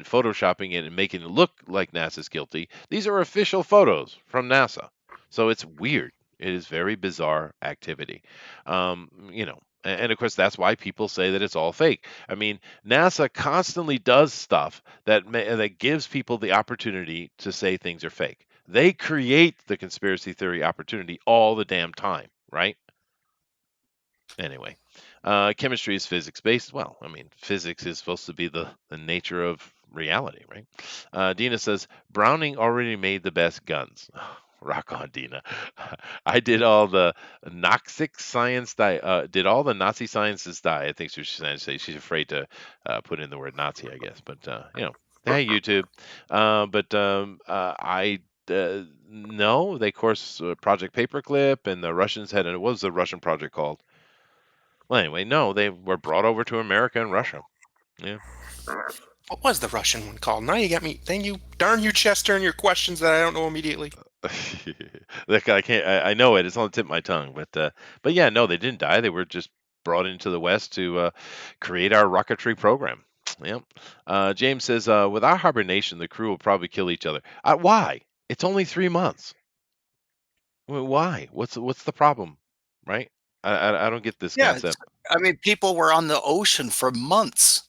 photoshopping it and making it look like NASA's guilty. These are official photos from NASA, so it's weird. It is very bizarre activity, and of course that's why people say that it's all fake. I mean, NASA constantly does stuff that gives people the opportunity to say things are fake. They create the conspiracy theory opportunity all the damn time, right? Anyway, chemistry is physics based. Well, I mean, physics is supposed to be the nature of reality, right? Dina says Browning already made the best guns. Rock on, Dina. I did all the Noxic science die. Did all the Nazi sciences die? I think she's trying to say she's afraid to put in the word Nazi, I guess. But hey, YouTube. I no, they of course Project Paperclip and the Russians had. What was the Russian project called? Well, anyway, no, they were brought over to America and Russia. Yeah. What was the Russian one called? Now you got me. Then you darn you, Chester, and your questions that I don't know immediately. Look, I can't. I know it. It's on the tip of my tongue, but yeah, no, they didn't die. They were just brought into the West to create our rocketry program. Yep. James says, without hibernation, the crew will probably kill each other. Why? It's only 3 months. Why? What's the problem? Right? I don't get this Yeah, concept. I mean, people were on the ocean for months.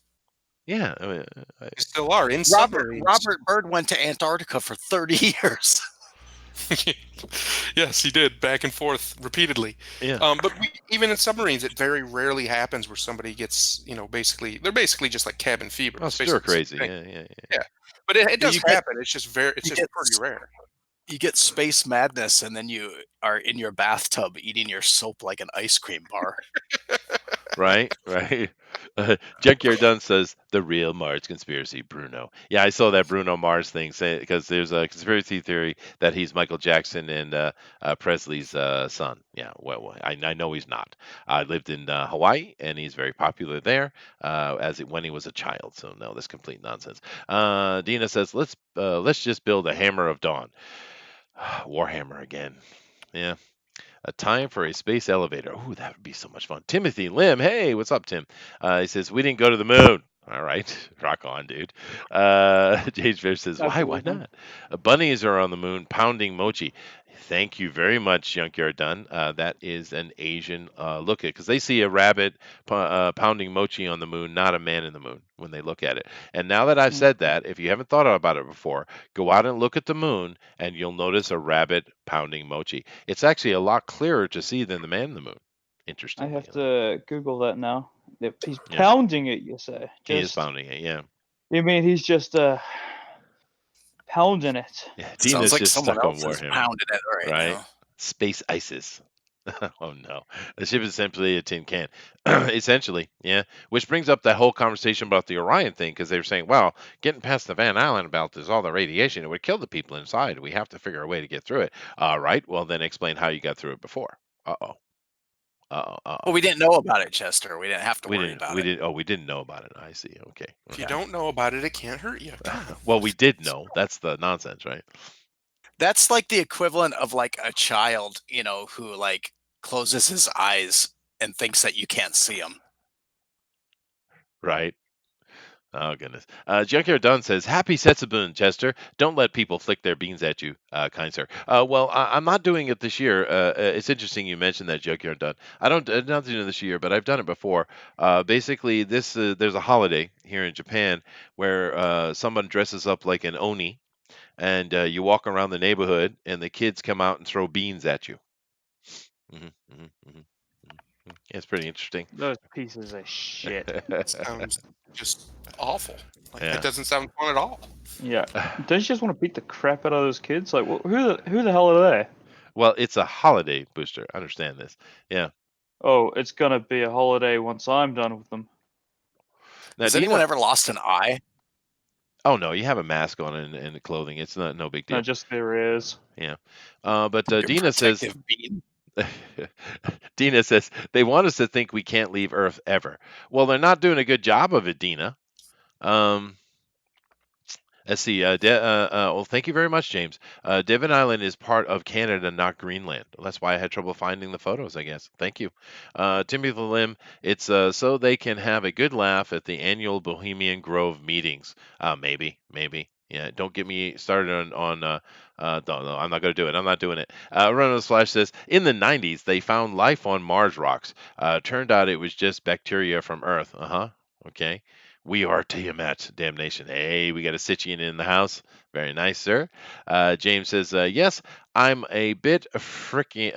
Yeah. I mean, They still are in Robert submarines. Byrd went to Antarctica for 30 years. Yes, he did, back and forth repeatedly. yeah. But even in submarines, it very rarely happens where somebody gets, they're basically just like cabin fever. Oh, It's stir basically the same crazy. thing. Yeah. Yeah, but it does You get- happen. It's just you get pretty rare. You get space madness, and then you are in your bathtub eating your soap like an ice cream bar. Right. Junkyard Dunn says the real Mars conspiracy, Bruno. Yeah, I saw that Bruno Mars thing because there's a conspiracy theory that he's Michael Jackson and Presley's son. Yeah, well, I know he's not. I lived in Hawaii, and he's very popular there when he was a child. So no, that's complete nonsense. Dina says let's just build a Hammer of Dawn. Warhammer again. Yeah. A time for a space elevator. Ooh, that would be so much fun. Timothy Lim. Hey, what's up, Tim? He says, we didn't go to the moon. All right. Rock on, dude. James Fish says, I why believe him. not? Bunnies are on the moon pounding mochi. Thank you very much, Junkyard Dunn. That is an Asian look at because they see a rabbit pounding mochi on the moon, not a man in the moon when they look at it. And now that I've said that, if you haven't thought about it before, go out and look at the moon and you'll notice a rabbit pounding mochi. It's actually a lot clearer to see than the man in the moon. I Interestingly have enough. to Google that now. If he's Yeah. pounding it, you say? He is pounding it, yeah. You mean he's just pounding it? Yeah, Sounds Dina's like just someone stuck on else is Warhammer, pounding it right now. Space ISIS. Oh no, the ship is simply a tin can, essentially. Yeah, which brings up that whole conversation about the Orion thing because they were saying, well, getting past the Van Allen belt is all the radiation; it would kill the people inside. We have to figure a way to get through it. Right. Well, then explain how you got through it before. Uh oh. Well, we didn't know about it, Chester. We didn't have to worry about We it. didn't. Oh, we didn't know about it. I see. Okay. If you don't know about it, it can't hurt you. Well, we did know. That's the nonsense, right? That's like the equivalent of like a child, who like closes his eyes and thinks that you can't see him. Right. Oh goodness. Junkyard Dunn says, "Happy Setsubun, Chester. Don't let people flick their beans at you, kind sir." Well, I'm not doing it this year. It's interesting you mentioned that, Junkyard Dunn. I'm not doing it this year, but I've done it before. Basically, there's a holiday here in Japan where someone dresses up like an oni, and you walk around the neighborhood, and the kids come out and throw beans at you. hmm hmm hmm Yeah, it's pretty interesting. Those pieces of shit. Sounds just awful. Like Yeah. that doesn't sound fun at all. Yeah. Don't you just want to beat the crap out of those kids? Like, who the hell are they? Well, it's a holiday, Booster. I understand this. Yeah. Oh, it's gonna be a holiday once I'm done with them. Now, Has Dina, anyone ever lost an eye? oh no, you have a mask on and the clothing. It's no big deal. No, just their ears. Yeah. But Your Dina says, protective beam? Dina says they want us to think we can't leave Earth ever. Well, they're not doing a good job of it, Dina. Let's see. Well, thank you very much, James. Devon Island is part of Canada, not Greenland. That's why I had trouble finding the photos, I guess. Thank you. Timothy Lim, it's so they can have a good laugh at the annual Bohemian Grove meetings. Maybe. Yeah, don't get me started on no, I'm not going to do it. I'm not doing it. Reynolds Flash says, in the 90s, they found life on Mars rocks. Turned out it was just bacteria from Earth. Uh-huh. Okay. We are Tiamat, damnation. Hey, we got a Sitchian in the house. Very nice, sir. James says, yes, I'm a bit finicky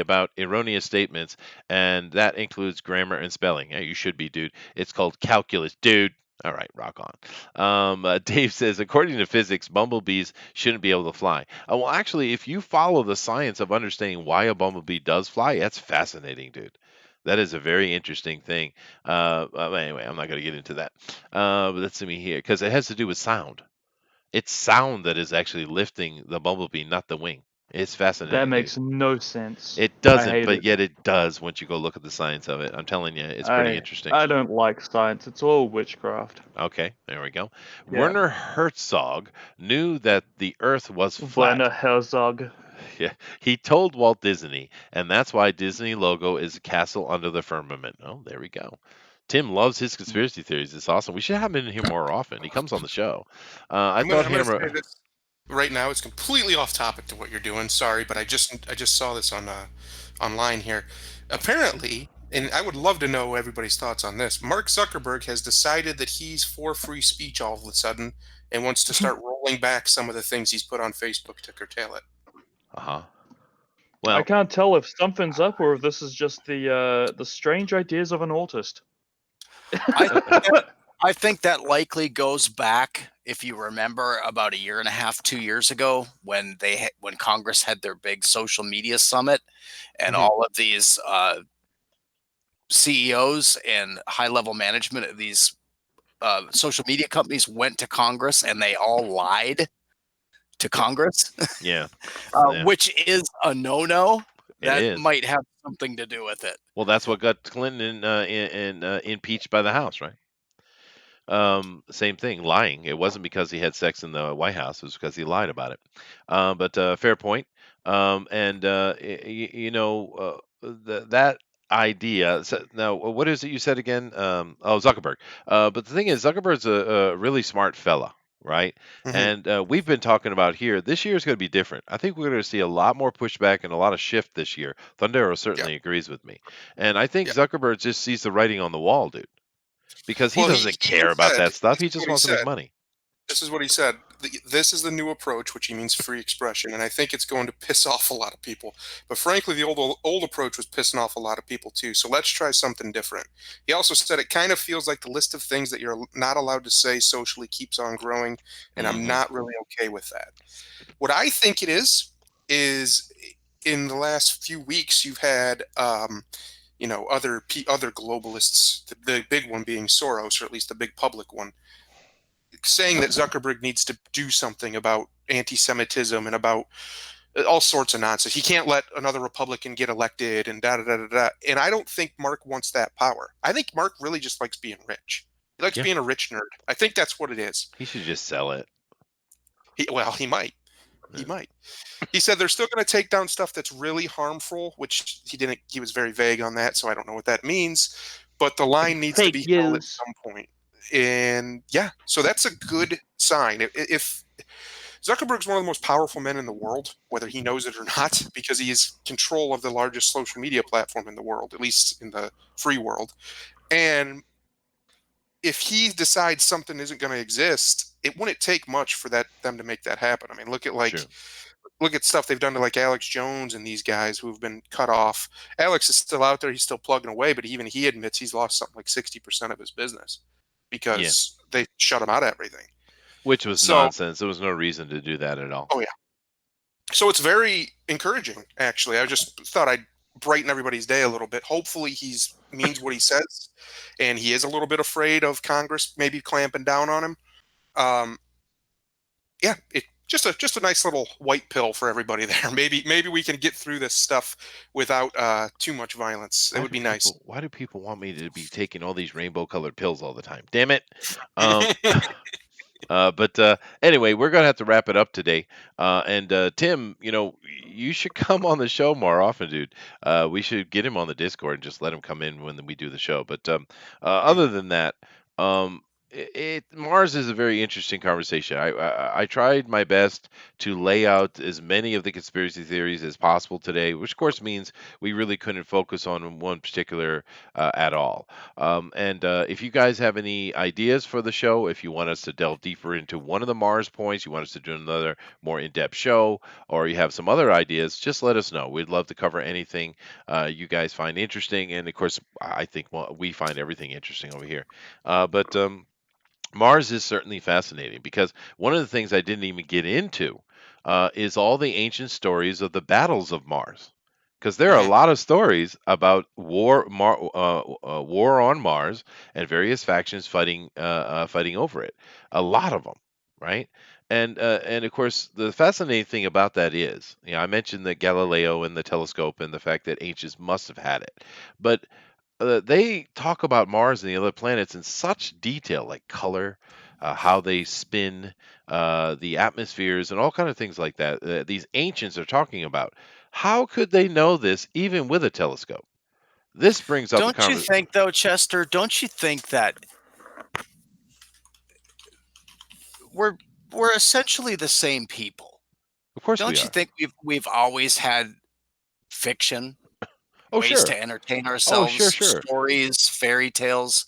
about erroneous statements, and that includes grammar and spelling. Yeah, you should be, dude. It's called calculus, dude. All right, rock on. Dave says, according to physics, bumblebees shouldn't be able to fly. Well, actually, if you follow the science of understanding why a bumblebee does fly, that's fascinating, dude. That is a very interesting thing. Anyway, I'm not going to get into that. But let's see me here because it has to do with sound. It's sound that is actually lifting the bumblebee, not the wing. It's fascinating. That makes no sense. It I doesn't, hate but it. yet it does once you go look at the science of it. I'm telling you, it's pretty interesting. I don't like science. It's all witchcraft. Okay, there we go. Yeah. Werner Herzog knew that the Earth was flat. Werner Herzog. Yeah, he told Walt Disney, and that's why Disney logo is a castle under the firmament. Oh, there we go. Tim loves his conspiracy theories. It's awesome. We should have him in here more often. He comes on the show. I thought I'm gonna say Hammer. this right now. It's completely off topic to what you're doing. Sorry, but I just saw this on online here. Apparently, and I would love to know everybody's thoughts on this. Mark Zuckerberg has decided that he's for free speech all of a sudden and wants to start rolling back some of the things he's put on Facebook to curtail it. Uh huh. I Well, can't tell if something's up or if this is just the strange ideas of an autist. I think I think that likely goes back, if you remember, about a year and a half, 2 years ago, when when Congress had their big social media summit, and Mhm. all of these CEOs and high level management of these social media companies went to Congress, and they all lied to Congress, yeah, yeah, which is a no-no. it That is. might have something to do with it. Well, that's what got Clinton impeached by the House, right? Same thing, lying. It wasn't because he had sex in the White House; it was because he lied about it. But fair point. And that idea. So, now, what is it you said again? Oh, Zuckerberg. But the thing is, Zuckerberg's a really smart fella, right? Hmm. And we've been talking about here. This year is going to be different. I think we're going to see a lot more pushback and a lot of shift this year. Thundero Yeah, certainly agrees with me, and I think yeah. Zuckerberg just sees the writing on the wall, dude, because he Well, doesn't he care even about said, that stuff. this He is just what he wants to make said. money. This is what he said. This is the new approach, which he means free expression, and I think it's going to piss off a lot of people. But frankly, the old approach was pissing off a lot of people too. So let's try something different. He also said it kind of feels like the list of things that you're not allowed to say socially keeps on growing, and I'm Hmm. not really okay with that. What I think it is in the last few weeks you've had other globalists, the big one being Soros, or at least the big public one, saying that Zuckerberg needs to do something about anti-Semitism and about all sorts of nonsense. He can't let another Republican get elected and da da da da da. And I don't think Mark wants that power. I think Mark really just likes being rich. He likes Yeah, being a rich nerd. I think that's what it is. he should just sell it. He might. He Yeah. might. He said they're still going to take down stuff that's really harmful, which he didn't. He was very vague on that, so I don't know what that means. But the line needs to Fake be held at news. some point. And yeah, so that's a good sign. If Zuckerberg's one of the most powerful men in the world, whether he knows it or not, because he has control of the largest social media platform in the world, at least in the free world. And if he decides something isn't going to exist, it wouldn't take much for them to make that happen. I mean, True. look at stuff they've done to like Alex Jones and these guys who have been cut off. Alex is still out there; he's still plugging away, but even he admits he's lost something like 60% of his business Yeah, because they shut him out of everything. which was So, nonsense. There was no reason to do that at all. oh yeah, so it's very encouraging. Actually, I just thought I'd brighten everybody's day a little bit. Hopefully, he's means what he says, and he is a little bit afraid of Congress maybe clamping down on him. Um, yeah, it just a nice little white pill for everybody there. Maybe we can get through this stuff without too much violence. It would be nice. Why do people want me to be taking all these rainbow colored pills all the time? Damn it. Um, but anyway, we're gonna have to wrap it up today. And Tim, you should come on the show more often, dude. We should get him on the Discord and just let him come in when we do the show. But other than that, um, Mars is a very interesting conversation. I tried my best to lay out as many of the conspiracy theories as possible today, which of course means we really couldn't focus on one particular at all. And if you guys have any ideas for the show, if you want us to delve deeper into one of the Mars points, you want us to do another more in depth show, or you have some other ideas, just let us know. We'd love to cover anything you guys find interesting. And of course, I think we find everything interesting over here. But Mars is certainly fascinating because one of the things I didn't even get into is all the ancient stories of the battles of Mars. Because there are a Mhm. lot of stories about war on Mars and various factions fighting over it. A lot of them, right? And of course, the fascinating thing about that is, I mentioned the Galileo and the telescope and the fact that ancients must have had it, but they talk about Mars and the other planets in such detail, like color, how they spin the atmospheres, and all kind of things like that. These ancients are talking about. How could they know this even with a telescope? This brings up a Don't you conversation. think, though, Chester? Don't you think that we're we're essentially the same people? Of course we Don't you are. think we've always had fiction, Oh, ways sure. to entertain Oh, sure, ourselves, sure. stories, fairy tales,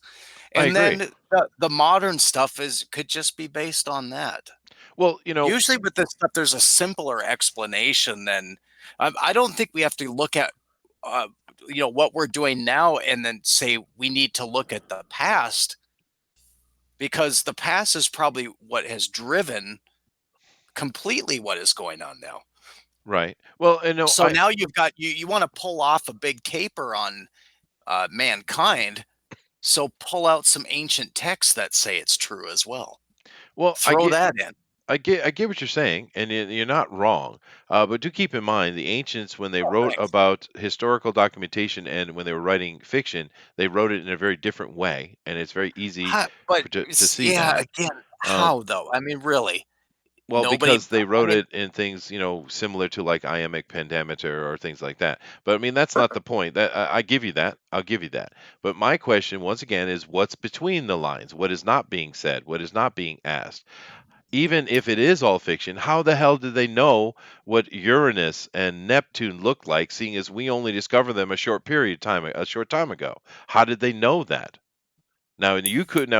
I and agree. then the modern stuff is could just be based on that. Well, Usually with this stuff, there's a simpler explanation than I don't think we have to look at uh, what we're doing now and then say we need to look at the past because the past is probably what has driven completely what is going on now. right. Well, and no, So now you've got you want to pull off a big caper on mankind. So pull out some ancient texts that say it's true as well. well, I Throw get that in. I get what you're saying, and you're not wrong. But do keep in mind the ancients, when they Oh, wrote thanks. about historical documentation and when they were writing fiction, they wrote it in a very different way, and it's very easy But to see yeah, that. again, Um, how though? I mean, really, well, nobody. because they I wrote mean, it in things, similar to like iambic pentameter or things like that. But I mean, that's not the point. That I give you that. I'll give you that. But my question, once again, is what's between the lines? What is not being said? What is not being asked? Even if it is all fiction, how the hell did they know what Uranus and Neptune looked like, seeing as we only discovered them a short time ago? How did they know that? Now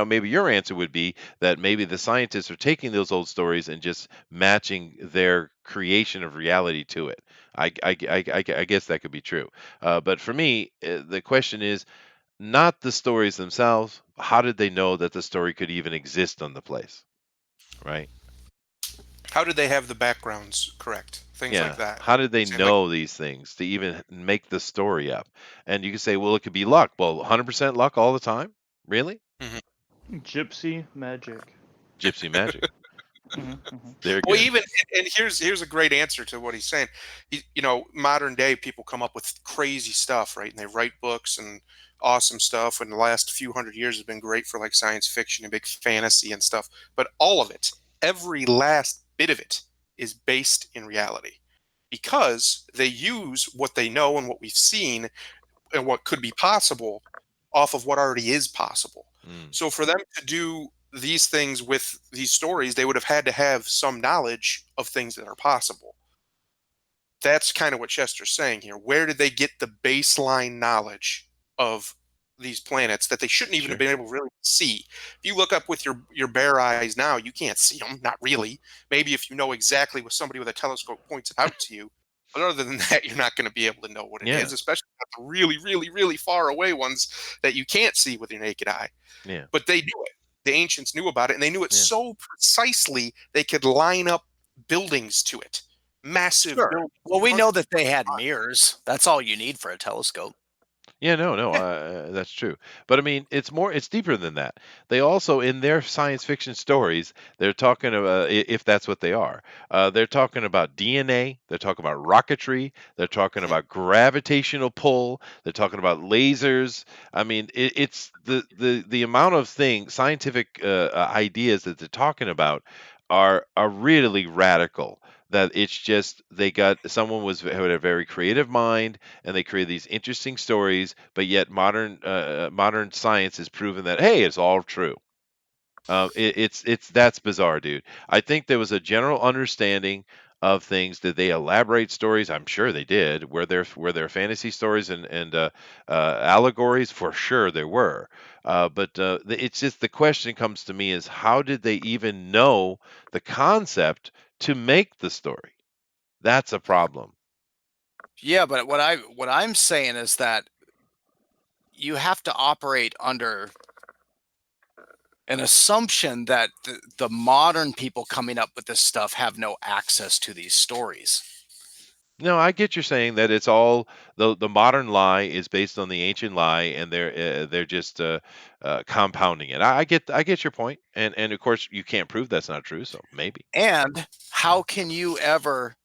maybe your answer would be that maybe the scientists are taking those old stories and just matching their creation of reality to it. I guess that could be true. But for me, the question is not the stories themselves. How did they know that the story could even exist on the place? Right? How did they have the backgrounds correct? Things like Yeah. that. How did they Saying like, know these things to even make the story up? And you can say, well, it could be luck. Well, 100% luck all the time? Really? mhm. Gypsy magic. Gypsy magic. Hmm. They're Well, good. even and here's a great answer to what he's saying. Modern day people come up with crazy stuff, right? And they write books and awesome stuff. And the last few hundred years has been great for like science fiction and big fantasy and stuff. But all of it, every last bit of it, is based in reality because they use what they know and what we've seen and what could be possible off of what already is possible. Mm, So for them to do these things with these stories, they would have had to have some knowledge of things that are possible. That's kind of what Chester's saying here. Where did they get the baseline knowledge of these planets that they shouldn't even have sure. been able to really see? If you look up with your bare eyes now, you can't see them. Not really. Maybe if you know exactly what somebody with a telescope points it out to you. But other than that, you're not going to be able to know what it Yeah. is, especially not the really, really, really far away ones that you can't see with your naked eye. Yeah. But they knew it. The ancients knew about it, and they knew it Yeah. so precisely they could line up buildings to it. Massive sure. buildings. Well, we know that they had mirrors. That's all you need for a telescope. Yeah, no, that's true. But I mean, it's deeper than that. They also, in their science fiction stories, they're talking about, if that's what they are, they're talking about DNA, they're talking about rocketry, they're talking Mhm. about gravitational pull, they're talking about lasers. I mean, it's the amount of scientific ideas that they're talking about are really radical. That it's just they got someone had a very creative mind and they create these interesting stories, but yet modern science has proven that hey, it's all true. It's that's bizarre, dude. I think there was a general understanding of things. Did they elaborate stories? I'm sure they did. Were there fantasy stories and allegories? For sure there were. But it's just the question comes to me is how did they even know the concept to make the story? That's a problem. Yeah, but what I'm saying is that you have to operate under an assumption that the modern people coming up with this stuff have no access to these stories. No, I get you're saying that it's all the modern lie is based on the ancient lie, and they're just compounding it. I get your point, and of course you can't prove that's not true, so maybe. And Yeah. how can you ever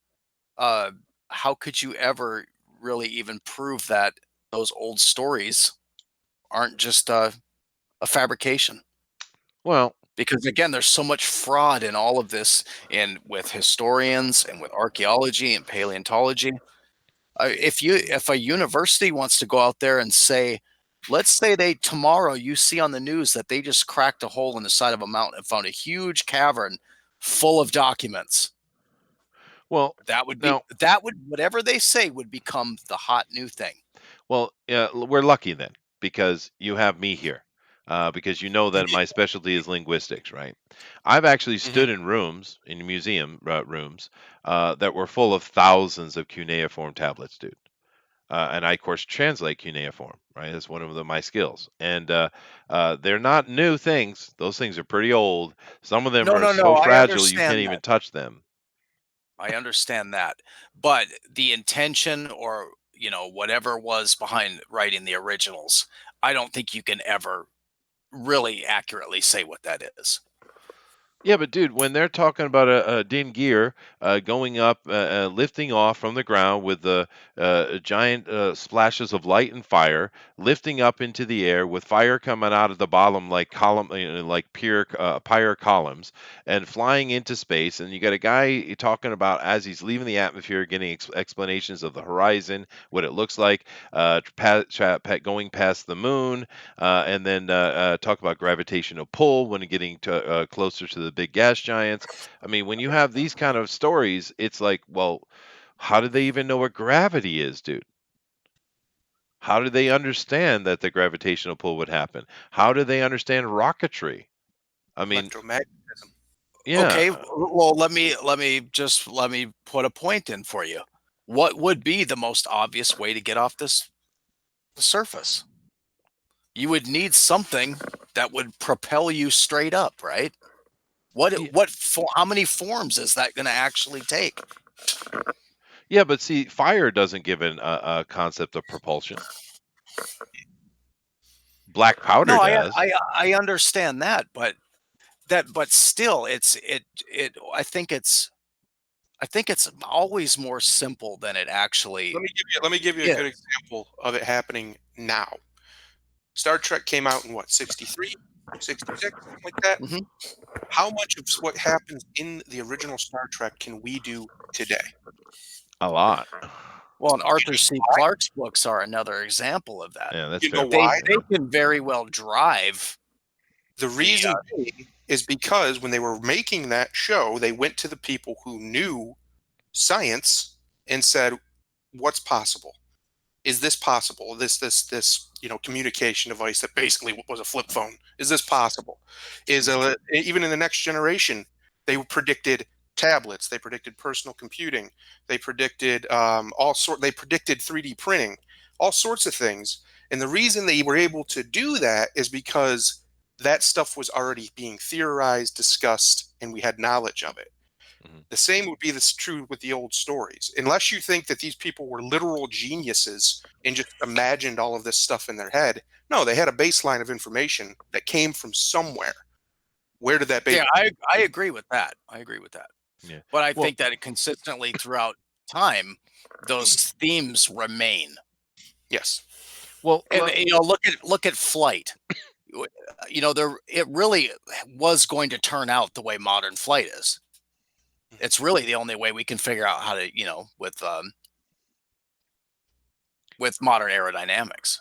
uh how could you ever really even prove that those old stories aren't just a fabrication? Well, because again, there's so much fraud in all of this, and with historians and with archaeology and paleontology. If a university wants to go out there and say, let's say they tomorrow you see on the news that they just cracked a hole in the side of a mountain and found a huge cavern full of documents. Well, That would be now, whatever they say would become the hot new thing. well, we're lucky then because you have me here. Because you know that my specialty is linguistics, right? I've actually Mhm. stood in rooms, in museum rooms, that were full of thousands of cuneiform tablets, dude. And I, of course, translate cuneiform, right? That's one of my skills. And they're not new things. Those things are pretty old. Some of them No, are no, so no. I fragile you can't understand even that. touch them. I understand that. But the intention, or whatever was behind writing the originals, I don't think you can ever really accurately say what that is. Yeah, but dude, when they're talking about a Din gear going up, lifting off from the ground with the giant splashes of light and fire, lifting up into the air with fire coming out of the bottom like like pyre columns, and flying into space, and you got a guy talking about as he's leaving the atmosphere, getting explanations of the horizon, what it looks like, going past the moon, and then talk about gravitational pull when getting to closer to the big gas giants. I mean, when you have these kind of stories, it's like, well, how did they even know what gravity is, dude? How do they understand that the gravitational pull would happen? How do they understand rocketry? I mean, Electromagnetism. yeah. Okay, well, let me put a point in for you. What would be the most obvious way to get off the surface? You would need something that would propel you straight up, right? Yeah, How many forms is that going to actually take? yeah, but see, fire doesn't give a concept of propulsion. Black powder No, does. I understand that, but still, I think it's always more simple than it actually Let me give you a good is. example of it happening now. Star Trek came out in what, 63, 66, something like that. Mhm. How much of what happens in the original Star Trek can we do today? A lot. Well, and Arthur C. Clarke's books are another example of that. Yeah, that's You know fair They point. why? they can very well drive The the reason being is because when they were making that show, they went to the people who knew science and said, "What's possible? Is this possible? This communication device that basically was a flip phone. Is this possible? Even in the next generation, they predicted tablets. They predicted personal computing. They predicted They predicted 3D printing, all sorts of things. And the reason they were able to do that is because that stuff was already being theorized, discussed, and we had knowledge of it. Mhm. The same would be this true with the old stories. Unless you think that these people were literal geniuses and just imagined all of this stuff in their head, no, they had a baseline of information that came from somewhere. Where did that Yeah, base? I agree with that. I agree with that. Yeah. But I Well, think that it consistently throughout time, those themes remain. Yes. well, And look at flight. There it really was going to turn out the way modern flight is. It's really the only way we can figure out how to, with modern aerodynamics.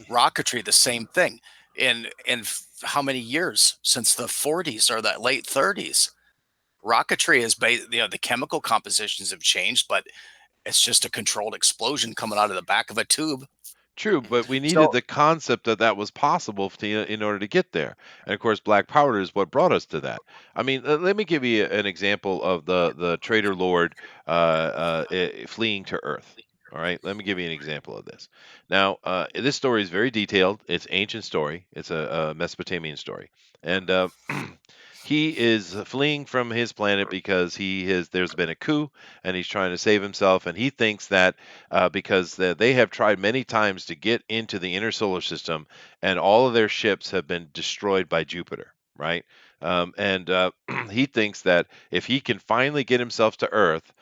Rocketry, the same thing. How many years since the 40s or the late 30s? Rocketry is the chemical compositions have changed, but it's just a controlled explosion coming out of the back of a tube. true, but we needed So the concept that that was possible in order to get there. And of course, black powder is what brought us to that. I mean, let me give you an example of the Trader Lord fleeing to Earth. All right, let me give you an example of this. Now, this story is very detailed. It's ancient story. It's a Mesopotamian story, and he is fleeing from his planet because there's been a coup, and he's trying to save himself, and he thinks that because they have tried many times to get into the inner solar system, and all of their ships have been destroyed by Jupiter, right? And he thinks that if he can finally get himself to Earth,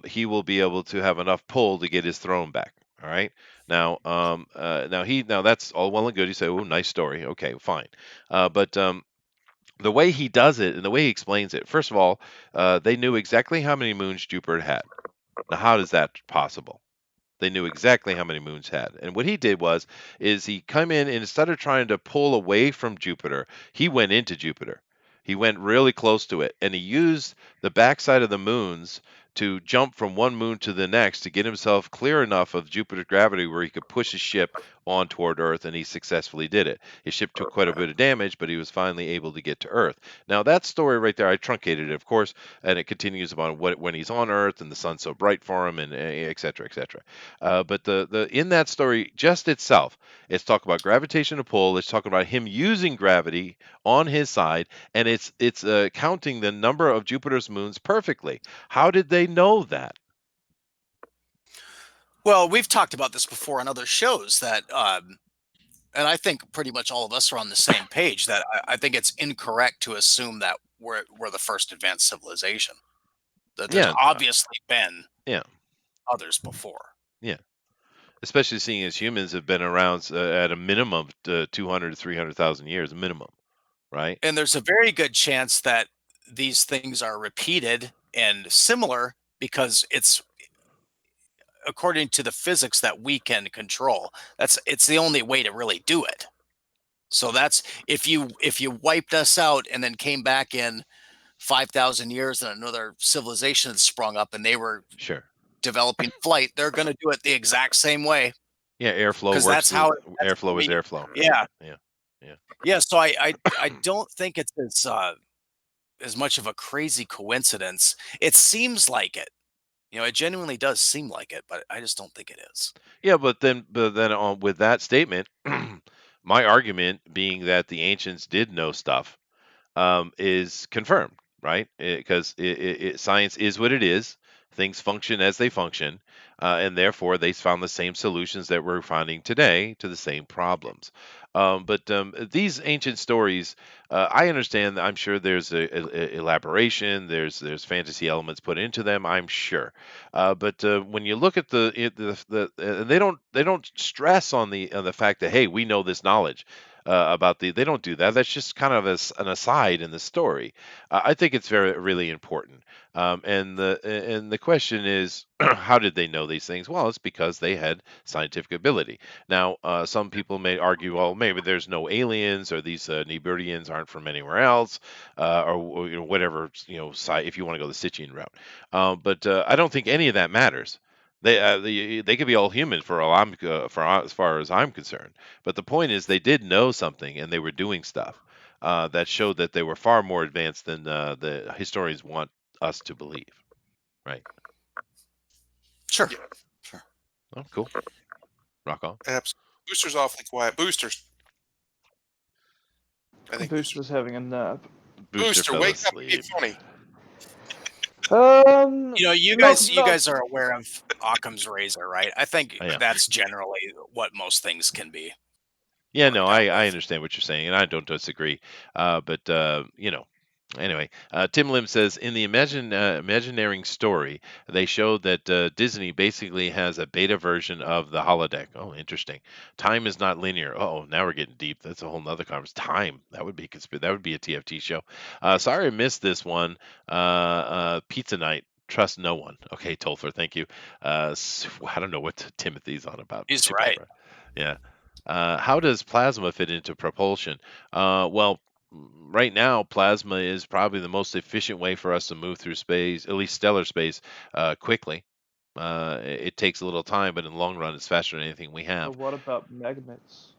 he will be able to have enough pull to get his throne back. All right. Now that's all well and good. You say, "Oh, nice story. Okay, fine," but the way he does it and the way he explains it, first of all, they knew exactly how many moons Jupiter had. Now, how is that possible? They knew exactly how many moons had. And what he did is he come in and instead of trying to pull away from Jupiter, he went into Jupiter. He went really close to it and he used the backside of the moons to jump from one moon to the next to get himself clear enough of Jupiter's gravity where he could push his ship on toward Earth, and he successfully did it. His ship took quite a bit of damage, but he was finally able to get to Earth. Now that story right there, I truncated it, of course, and it continues about when he's on Earth and the sun's so bright for him, and et cetera, et cetera. But the in that story just itself, it's talking about gravitation and pull. It's talking about him using gravity on his side, and it's counting the number of Jupiter's moons perfectly. How did they know that? Well, we've talked about this before on other shows that, and I think pretty much all of us are on the same page that I think it's incorrect to assume that we're the first advanced civilization. That there's Yeah, obviously been yeah, others before. yeah. Especially seeing as humans have been around at a minimum 200 to 300,000 years, minimum, right? And there's a very good chance that these things are repeated and similar because it's according to the physics that we can control. It's the only way to really do it. So that's if you wiped us out and then came back in 5,000 years and another civilization had sprung up and they were Sure. developing flight, they're going to do it the exact same way Yeah, airflow because works that's with how that's what airflow is we airflow. yeah. Yeah, yeah. Yeah, so I don't think it's as much of a crazy coincidence. It seems like it. It genuinely does seem like it, but I just don't think it is. Yeah, but then on with that statement, my argument being that the ancients did know stuff is confirmed, right? Because science is what it is. Things function as they function, and therefore they found the same solutions that we're finding today to the same problems. But these ancient stories, I understand. I'm sure there's elaboration. There's fantasy elements put into them. I'm sure, but when you look at they don't stress on the fact that hey, we know this knowledge about they don't do that. That's just kind of an aside in the story. I think it's very really important. And the question is, how did they know these things? Well, it's because they had scientific ability. Now, some people may argue, well, maybe there's no aliens, or these Nebridians aren't from anywhere else, or whatever. If you want to go the Sitchin route, but I don't think any of that matters. They could be all human for all as far as I'm concerned. But the point is, they did know something, and they were doing stuff that showed that they were far more advanced than the historians want us to believe. Right? Sure. Yeah. Sure. Oh, cool. Rock on. Absolutely. Booster's awfully quiet. Boosters. I think Booster's having a nap. Booster fell wake up and be asleep. funny. You No, guys are aware of Occam's razor, right? I think Oh, yeah. that's generally what most things can be. Yeah, no, worked out I with. understand what you're saying, and I don't disagree. But anyway, Tim Lim says in the Imagineering story, they showed that Disney basically has a beta version of the holodeck. Oh, interesting. Time is not linear. Oh, now we're getting deep. That's a whole nother conversation. Time. That would be that would be a TFT show. Sorry I missed this one. Pizza night. Trust no one. Okay, Tolfer, thank you. I don't know what Timothy's on about. He's Chip right. Opera. Yeah. How does plasma fit into propulsion? Well, right now, plasma is probably the most efficient way for us to move through space, at least stellar space, quickly. It takes a little time, but in the long run, it's faster than anything we have. What about magnets?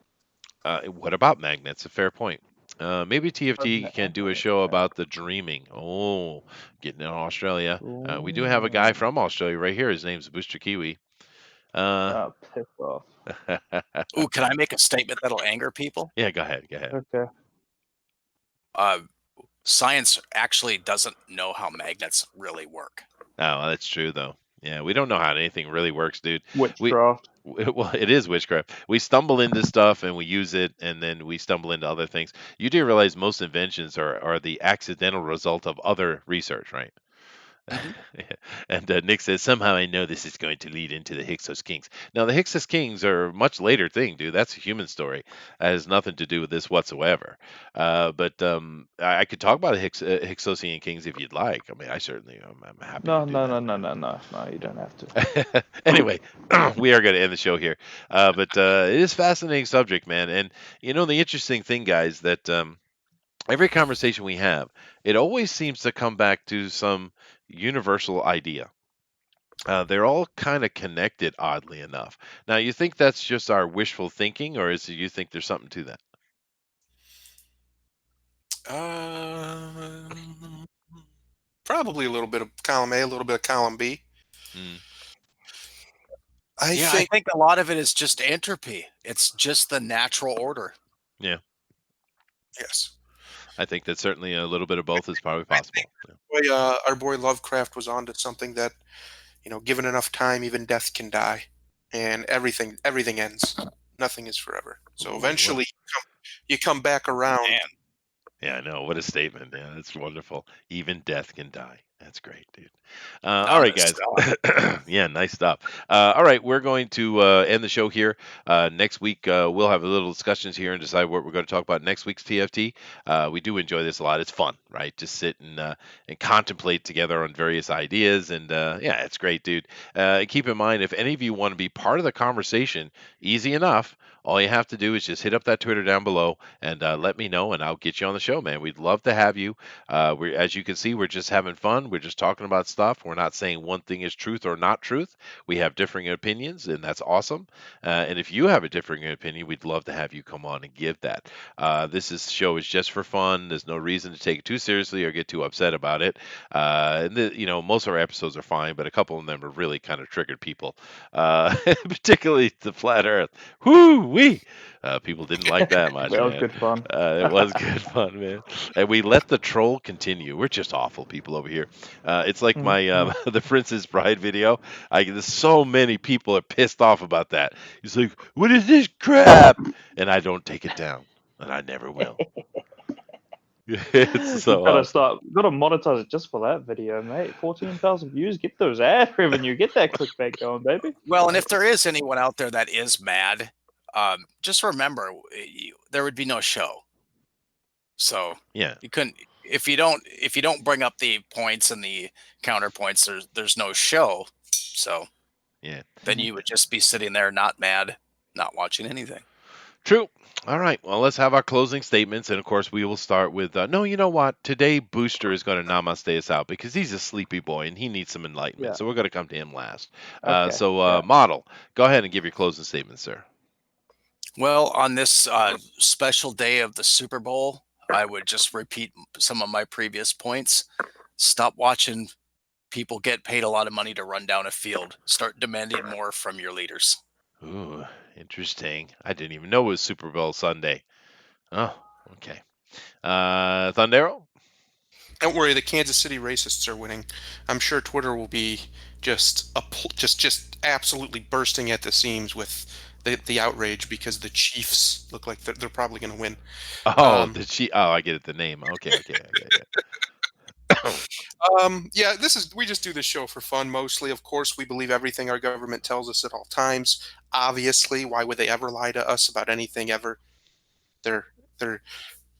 What about magnets? A fair point. Maybe TFT can do a show Okay. about the dreaming. Oh, getting in Australia. We do have a guy from Australia right here. His name's Booster Kiwi. Piss off. Ooh, can I make a statement that'll anger people? Yeah, go ahead. Go ahead. Okay. Science actually doesn't know how magnets really work. Oh, that's true though. Yeah, we don't know how anything really works, dude. Witchcraft. Well, it is witchcraft. We stumble into stuff and we use it, and then we stumble into other things. You do realize most inventions are the accidental result of other research, right? Mhm. And Nick says, somehow I know this is going to lead into the Hyksos Kings. Now, the Hyksos Kings are a much later thing, dude. That's a human story. That has nothing to do with this whatsoever. But I could talk about the Hyksosian Kings if you'd like. I mean, I'm happy to No, do no, that. no, no, no, no, no. You don't have to. Anyway, we are going to end the show here. But it is fascinating subject, man. And, the interesting thing, guys, that every conversation we have, it always seems to come back to some universal idea. They're all kind of connected, oddly enough. Now, you think that's just our wishful thinking, or is it you think there's something to that? Um, Probably a little bit of column A, a little bit of column B. Mm, I Yeah, I think think a lot of it is just entropy. It's just the natural order. yeah, yes. I think that certainly a little bit of both is probably I think possible. Yeah. our boy Lovecraft was onto something that, given enough time, even death can die, and everything ends. Nothing is forever. So Ooh, what? eventually, you come back around. Man, Yeah, I know. What a statement. Yeah, that's wonderful. Even death can die. That's great, dude. All right, honest guys. to God. Yeah, nice stuff. All right, we're going to end the show here. Next week, we'll have a little discussions here and decide what we're going to talk about next week's TFT. We do enjoy this a lot. It's fun, right? Just sit and contemplate together on various ideas. And yeah, it's great, dude. Keep in mind, if any of you want to be part of the conversation, easy enough. All you have to do is just hit up that Twitter down below and let me know, and I'll get you on the show, man. We'd love to have you. As you can see, we're just having fun. We're just talking about stuff. We're not saying one thing is truth or not truth. We have differing opinions, and that's awesome. And if you have a differing opinion, we'd love to have you come on and give that. Show is just for fun. There's no reason to take it too seriously or get too upset about it. Most of our episodes are fine, but a couple of them are really kind of triggered people, particularly the flat Earth. Whoo wee! People didn't like that much, That was man. good fun. It was good fun, man. And we let the troll continue. We're just awful people over here. It's like my Mhm. the Princess Bride video. There's so many people are pissed off about that. He's like, "What is this crap?" And I don't take it down, and I never will. It's You so awesome. gotta monetize it just for that video, mate. 14,000 views. Get those ad revenue. Get that clickbait going, baby. Well, and if there is anyone out there that is mad, just remember there would be no show. So Yeah, you couldn't if you don't bring up the points and the counterpoints, there's no show. So yeah. then you would just be sitting there not mad, not watching anything. True. All right. Well, let's have our closing statements, and of course, we will start with. No, you know what? Today, Booster is going to namaste us out because he's a sleepy boy and he needs some enlightenment. Yeah. So we're going to come to him last. Okay. Yeah. Model, go ahead and give your closing statement, sir. Well, on this special day of the Super Bowl, I would just repeat some of my previous points. Stop watching people get paid a lot of money to run down a field. Start demanding more from your leaders. Ooh, interesting. I didn't even know it was Super Bowl Sunday. Oh, okay. Thundero? Don't worry, the Kansas City racists are winning. I'm sure Twitter will be just absolutely bursting at the seams with the outrage because the Chiefs look like they're probably going to win. Oh, Um, I get it. The name. Okay, okay, okay. yeah, we just do this show for fun mostly. Of course, we believe everything our government tells us at all times. Obviously, why would they ever lie to us about anything ever? They're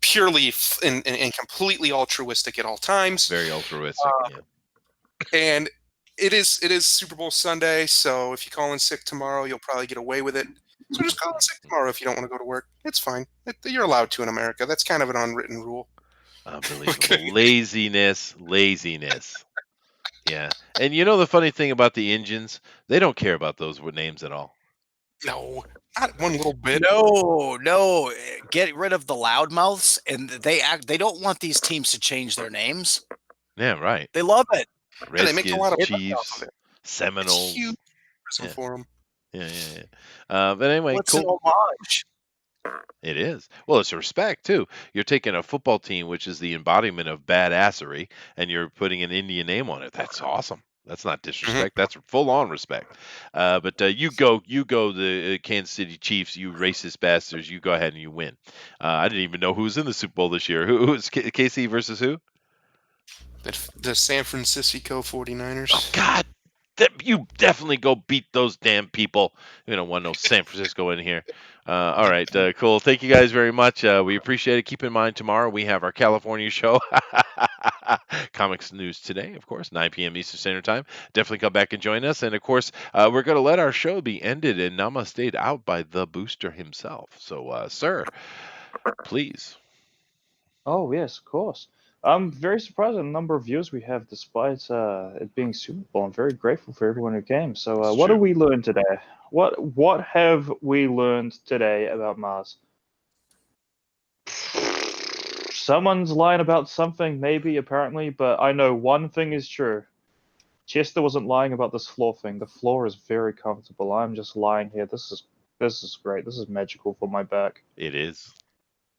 purely and completely altruistic at all times. Very altruistic. Yeah. And it is Super Bowl Sunday, so if you call in sick tomorrow, you'll probably get away with it. So just call in sick tomorrow if you don't want to go to work. It's fine. You're allowed to in America. That's kind of an unwritten rule. Unbelievable. Laziness. Yeah. And you know the funny thing about the Indians? They don't care about those names at all. No, not one little bit. No, get rid of the loudmouths, and they don't want these teams to change their names. Yeah, right. They love it. Yeah, they make a lot Redskins, of money off of Chiefs, it. It's Seminoles. huge Yeah. for them. Yeah. But anyway, What's cool. an homage? It is. Well, it's respect too. You're taking a football team, which is the embodiment of badassery, and you're putting an Indian name on it. That's awesome. That's not disrespect. That's full on respect. But you go, the Kansas City Chiefs, you racist bastards. You go ahead and you win. I didn't even know who was in the Super Bowl this year. Who was KC versus who? The San Francisco 49ers. Oh God, you definitely go beat those damn people. We don't want no San Francisco in here. All right, cool. Thank you guys very much. We appreciate it. Keep in mind tomorrow we have our California show, Comics News Today, of course, 9 p.m. Eastern Standard Time. Definitely come back and join us. And of course, we're going to let our show be ended and namaste out by the Booster himself. So, sir, please. Oh yes, of course. I'm very surprised at the number of views we have, despite it being Super Bowl. I'm very grateful for everyone who came. So, It's what did true. we learn today? What have we learned today about Mars? Someone's lying about something, maybe, apparently, but I know one thing is true. Chester wasn't lying about this floor thing. The floor is very comfortable. I'm just lying here. This is great. This is magical for my back. It is.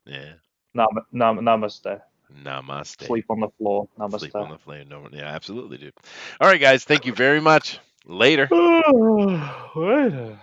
Yeah. Namaste. Namaste. Sleep on the floor. Namaste. Sleep on the flame. No, yeah, absolutely, dude. All right, guys. Thank you very much. Later. Later.